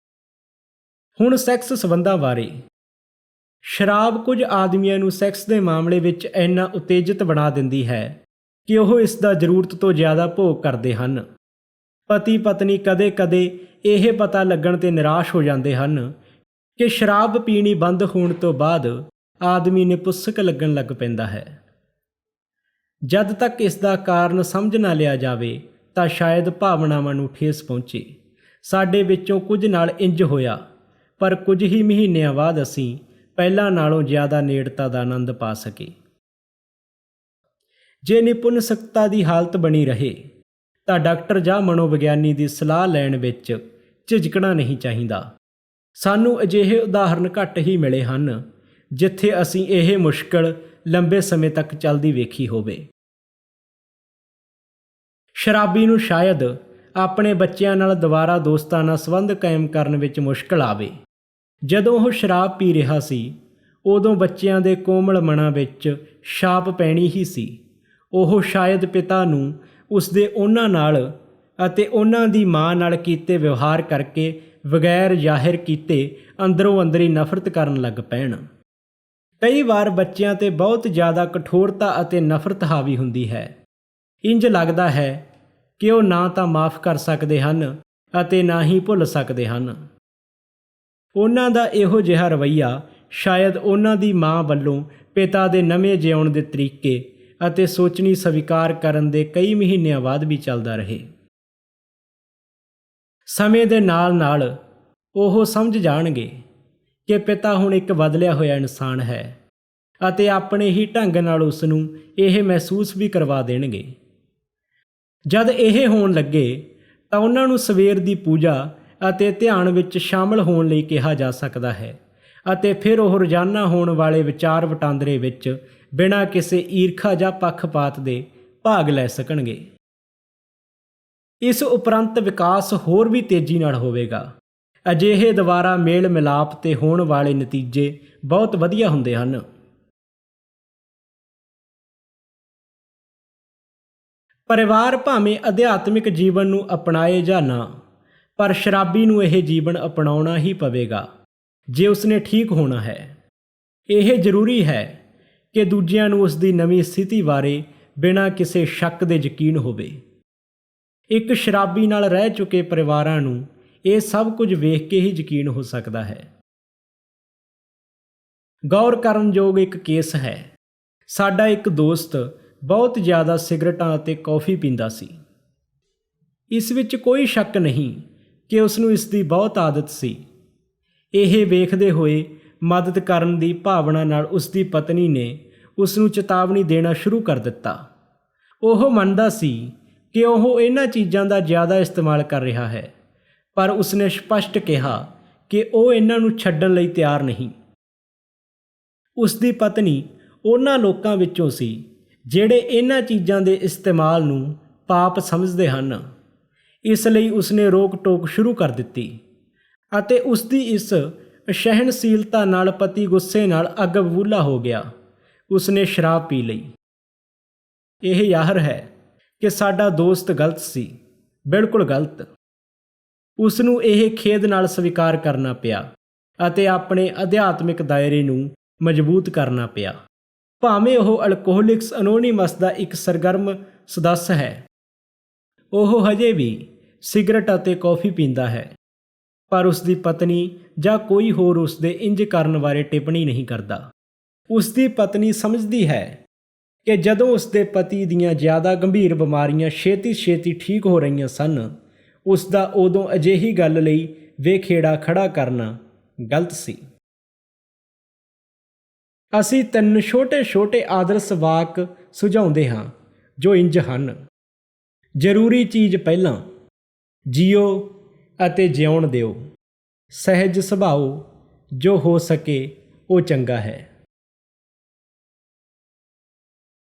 ਹੁਣ ਸੈਕਸ ਸੰਬੰਧਾਂ ਬਾਰੇ। ਸ਼ਰਾਬ ਕੁਝ ਆਦਮੀਆਂ ਨੂੰ ਸੈਕਸ ਦੇ ਮਾਮਲੇ ਵਿੱਚ ਇੰਨਾ ਉਤੇਜਿਤ ਬਣਾ ਦਿੰਦੀ ਹੈ ਕਿ ਉਹ ਇਸ ਦਾ ਜ਼ਰੂਰਤ ਤੋਂ ਜ਼ਿਆਦਾ ਭੋਗ ਕਰਦੇ ਹਨ। ਪਤੀ ਪਤਨੀ ਕਦੇ-ਕਦੇ ਇਹ ਪਤਾ ਲੱਗਣ 'ਤੇ ਨਿਰਾਸ਼ ਹੋ ਜਾਂਦੇ ਹਨ ਕਿ ਸ਼ਰਾਬ ਪੀਣੀ ਬੰਦ ਹੋਣ ਤੋਂ ਬਾਅਦ ਆਦਮੀ ਨੇ ਪੁੱਸਕ ਲੱਗਣ ਲੱਗ ਪੈਂਦਾ ਹੈ। ਜਦ ਤੱਕ ਇਸ ਦਾ ਕਾਰਨ ਸਮਝ ਨਾ ਲਿਆ ਜਾਵੇ ਤਾਂ ਸ਼ਾਇਦ ਭਾਵਨਾਵਾਂ ਨੂੰ ਠੇਸ ਪਹੁੰਚੇ। ਸਾਡੇ ਵਿੱਚੋਂ ਕੁਝ ਨਾਲ ਇੰਜ ਹੋਇਆ, ਪਰ ਕੁਝ ਹੀ ਮਹੀਨਿਆਂ ਬਾਅਦ ਅਸੀਂ ਪਹਿਲਾਂ ਨਾਲੋਂ ਜ਼ਿਆਦਾ ਨੇੜਤਾ ਦਾ ਆਨੰਦ ਪਾ ਸਕੇ। ਜੇ ਨਿਪੁੰਸਕਤਾ ਦੀ ਹਾਲਤ ਬਣੀ ਰਹੇ ਤਾਂ ਡਾਕਟਰ ਜਾਂ ਮਨੋਵਿਗਿਆਨੀ ਦੀ ਸਲਾਹ ਲੈਣ ਵਿੱਚ ਝਿਜਕਣਾ ਨਹੀਂ ਚਾਹੀਦਾ। ਸਾਨੂੰ ਅਜਿਹੇ ਉਦਾਹਰਣ ਘੱਟ ਹੀ ਮਿਲੇ ਹਨ ਜਿੱਥੇ ਅਸੀਂ ਇਹ ਮੁਸ਼ਕਲ ਲੰਬੇ ਸਮੇਂ ਤੱਕ ਚੱਲਦੀ ਵੇਖੀ ਹੋਵੇ। ਸ਼ਰਾਬੀ ਨੂੰ ਸ਼ਾਇਦ ਆਪਣੇ ਬੱਚਿਆਂ ਨਾਲ ਦੁਬਾਰਾ ਦੋਸਤਾਨਾ ਸੰਬੰਧ ਕਾਇਮ ਕਰਨ ਵਿੱਚ ਮੁਸ਼ਕਲ ਆਵੇ। ਜਦੋਂ ਉਹ ਸ਼ਰਾਬ ਪੀ ਰਿਹਾ ਸੀ ਉਦੋਂ ਬੱਚਿਆਂ ਦੇ ਕੋਮਲ ਮਨਾਂ ਵਿੱਚ ਛਾਪ ਪੈਣੀ ਹੀ ਸੀ। ਉਹ ਸ਼ਾਇਦ ਪਿਤਾ ਨੂੰ ਉਸਦੇ ਉਹਨਾਂ ਨਾਲ ਅਤੇ ਉਹਨਾਂ ਦੀ ਮਾਂ ਨਾਲ ਕੀਤੇ ਵਿਵਹਾਰ ਕਰਕੇ ਬਗੈਰ ਜ਼ਾਹਿਰ ਕੀਤੇ ਅੰਦਰੋਂ ਅੰਦਰੀ ਨਫ਼ਰਤ ਕਰਨ ਲੱਗ ਪੈਣ। ਕਈ ਵਾਰ ਬੱਚਿਆਂ 'ਤੇ ਬਹੁਤ ਜ਼ਿਆਦਾ ਕਠੋਰਤਾ ਅਤੇ ਨਫ਼ਰਤ ਹਾਵੀ ਹੁੰਦੀ ਹੈ। ਇੰਜ ਲੱਗਦਾ ਹੈ ਕਿ ਉਹ ਨਾ ਤਾਂ ਮਾफ़ ਕਰ ਸਕਦੇ ਹਨ ਅਤੇ ਨਾ ਹੀ ਭੁੱਲ ਸਕਦੇ ਹਨ। ਉਹਨਾਂ ਦਾ ਇਹੋ ਜਿਹਾ ਰਵੱਈਆ ਸ਼ਾਇਦ ਉਹਨਾਂ ਦੀ ਮਾਂ ਵੱਲੋਂ ਪਿਤਾ ਦੇ ਨਵੇਂ ਜਿਉਣ ਦੇ ਤਰੀਕੇ ਅਤੇ ਸੋਚਣੀ ਸਵੀਕਾਰ ਕਰਨ ਦੇ ਕਈ ਮਹੀਨਿਆਂ ਬਾਅਦ ਵੀ ਚੱਲਦਾ ਰਹੇ। ਸਮੇਂ ਦੇ ਨਾਲ ਨਾਲ ਉਹ ਸਮਝ ਜਾਣਗੇ ਕਿ ਪਿਤਾ ਹੁਣ ਇੱਕ ਬਦਲਿਆ ਹੋਇਆ ਇਨਸਾਨ ਹੈ ਅਤੇ ਆਪਣੇ ਹੀ ਢੰਗ ਨਾਲ ਉਸ ਨੂੰ ਇਹ ਮਹਿਸੂਸ ਵੀ ਕਰਵਾ ਦੇਣਗੇ। ਜਦ ਇਹ ਹੋਣ ਲੱਗੇ ਤਾਂ ਉਹਨਾਂ ਨੂੰ ਸਵੇਰ ਦੀ ਪੂਜਾ ਅਤੇ ਧਿਆਨ ਵਿੱਚ ਸ਼ਾਮਲ ਹੋਣ ਲਈ ਕਿਹਾ ਜਾ ਸਕਦਾ ਹੈ ਅਤੇ ਫਿਰ ਉਹ ਰੋਜ਼ਾਨਾ ਹੋਣ ਵਾਲੇ ਵਿਚਾਰ ਵਟਾਂਦਰੇ ਵਿੱਚ ਬਿਨਾਂ ਕਿਸੇ ਈਰਖਾ ਜਾਂ ਪੱਖਪਾਤ ਦੇ ਭਾਗ ਲੈ ਸਕਣਗੇ। ਇਸ ਉਪਰੰਤ ਵਿਕਾਸ ਹੋਰ ਵੀ ਤੇਜ਼ੀ ਨਾਲ ਹੋਵੇਗਾ। ਅਜਿਹੇ ਦੁਬਾਰਾ ਮੇਲ ਮਿਲਾਪ ਤੇ ਹੋਣ ਵਾਲੇ ਨਤੀਜੇ ਬਹੁਤ ਵਧੀਆ ਹੁੰਦੇ ਹਨ। ਪਰਿਵਾਰ ਭਾਵੇਂ ਅਧਿਆਤਮਿਕ ਜੀਵਨ ਨੂੰ ਅਪਣਾਏ ਜਾਂ ਨਾ, ਪਰ ਸ਼ਰਾਬੀ ਨੂੰ ਇਹ ਜੀਵਨ ਅਪਣਾਉਣਾ ਹੀ ਪਵੇਗਾ ਜੇ ਉਸਨੇ ਠੀਕ ਹੋਣਾ ਹੈ। ਇਹ ਜ਼ਰੂਰੀ ਹੈ ਕਿ ਦੂਜਿਆਂ ਨੂੰ ਉਸ ਦੀ ਨਵੀਂ ਸਥਿਤੀ ਬਾਰੇ ਬਿਨਾਂ ਕਿਸੇ ਸ਼ੱਕ ਦੇ ਯਕੀਨ ਹੋਵੇ। ਇੱਕ ਸ਼ਰਾਬੀ ਨਾਲ ਰਹਿ ਚੁੱਕੇ ਪਰਿਵਾਰਾਂ ਨੂੰ ਇਹ ਸਭ ਕੁਝ ਵੇਖ ਕੇ ਹੀ ਯਕੀਨ ਹੋ ਸਕਦਾ ਹੈ। ਗੌਰ ਕਰਨਯੋਗ ਇੱਕ ਕੇਸ ਹੈ। ਸਾਡਾ ਇੱਕ ਦੋਸਤ ਬਹੁਤ ਜ਼ਿਆਦਾ ਸਿਗਰਟਾਂ ਅਤੇ ਕੌਫੀ ਪੀਂਦਾ ਸੀ। ਇਸ ਵਿੱਚ ਕੋਈ ਸ਼ੱਕ ਨਹੀਂ ਕਿ ਉਸ ਨੂੰ ਇਸ ਦੀ ਬਹੁਤ ਆਦਤ ਸੀ। ਇਹ ਵੇਖਦੇ ਹੋਏ ਮਦਦ ਕਰਨ ਦੀ ਭਾਵਨਾ ਨਾਲ ਉਸ ਦੀ ਪਤਨੀ ਨੇ ਉਸ ਨੂੰ ਚੇਤਾਵਨੀ ਦੇਣਾ ਸ਼ੁਰੂ ਕਰ ਦਿੱਤਾ। ਉਹ ਮੰਨਦਾ ਸੀ ਕਿ ਉਹ ਇਹਨਾਂ ਚੀਜ਼ਾਂ ਦਾ ਜ਼ਿਆਦਾ ਇਸਤੇਮਾਲ ਕਰ ਰਿਹਾ ਹੈ, ਪਰ ਉਸਨੇ ਸਪਸ਼ਟ ਕਿਹਾ ਕਿ ਉਹ ਇਹਨਾਂ ਨੂੰ ਛੱਡਣ ਲਈ ਤਿਆਰ ਨਹੀਂ। ਉਸ ਦੀ ਪਤਨੀ ਉਹਨਾਂ ਲੋਕਾਂ ਵਿੱਚੋਂ ਸੀ ਜਿਹੜੇ ਇਹਨਾਂ ਚੀਜ਼ਾਂ ਦੇ ਇਸਤੇਮਾਲ ਨੂੰ ਪਾਪ ਸਮਝਦੇ ਹਨ। ਇਸ ਲਈ ਉਸਨੇ ਰੋਕ-ਟੋਕ ਸ਼ੁਰੂ ਕਰ ਦਿੱਤੀ ਅਤੇ ਉਸ ਦੀ ਇਸ ਸਹਿਣਸ਼ੀਲਤਾ ਨਾਲ ਪਤੀ ਗੁੱਸੇ ਨਾਲ ਅੱਗ ਬਬੂਲਾ ਹੋ ਗਿਆ। ਉਸਨੇ ਸ਼ਰਾਬ ਪੀ ਲਈ। ਇਹ ਜ਼ਾਹਰ ਹੈ ਕਿ ਸਾਡਾ ਦੋਸਤ ਗਲਤ ਸੀ, ਬਿਲਕੁਲ ਗਲਤ। ਉਸ ਨੂੰ ਇਹ ਖੇਦ ਨਾਲ ਸਵੀਕਾਰ ਕਰਨਾ ਪਿਆ ਅਤੇ ਆਪਣੇ ਅਧਿਆਤਮਿਕ ਦਾਇਰੇ ਨੂੰ ਮਜ਼ਬੂਤ ਕਰਨਾ ਪਿਆ। ਭਾਵੇਂ ਉਹ ਅਲਕੋਹਲਿਕਸ ਅਨੋਨੀਮਸ ਦਾ ਇੱਕ ਸਰਗਰਮ ਸਦੱਸ ਹੈ, ਉਹ ਹਜੇ ਵੀ ਸਿਗਰਟ ਅਤੇ ਕੌਫੀ ਪੀਂਦਾ ਹੈ, ਪਰ ਉਸ ਦੀ ਪਤਨੀ ਜਾਂ ਕੋਈ ਹੋਰ ਉਸ ਦੇ ਇੰਜ ਕਰਨ ਬਾਰੇ ਟਿੱਪਣੀ ਨਹੀਂ ਕਰਦਾ। ਉਸ ਦੀ ਪਤਨੀ ਸਮਝਦੀ ਹੈ ਕਿ ਜਦੋਂ ਉਸ ਦੇ ਪਤੀ ਦੀਆਂ ਜ਼ਿਆਦਾ ਗੰਭੀਰ ਬਿਮਾਰੀਆਂ ਛੇਤੀ ਠੀਕ ਹੋ ਰਹੀਆਂ ਸਨ, ਉਸ ਦਾ ਉਦੋਂ ਅਜਿਹੀ ਗੱਲ ਲਈ ਵੇਖੇੜਾ ਖੜਾ ਕਰਨਾ ਗਲਤ ਸੀ। ਅਸੀਂ 3 ਛੋਟੇ ਆਦਰਸ਼ ਵਾਕ ਸੁਝਾਉਂਦੇ ਹਾਂ ਜੋ ਇੰਜ ਹਨ। ਜ਼ਰੂਰੀ ਚੀਜ਼ ਪਹਿਲਾਂ, ਜੀਓ ਅਤੇ ਜਿਉਣ ਦਿਓ, ਸਹਿਜ ਸੁਭਾਓ, ਜੋ ਹੋ ਸਕੇ ਉਹ ਚੰਗਾ ਹੈ।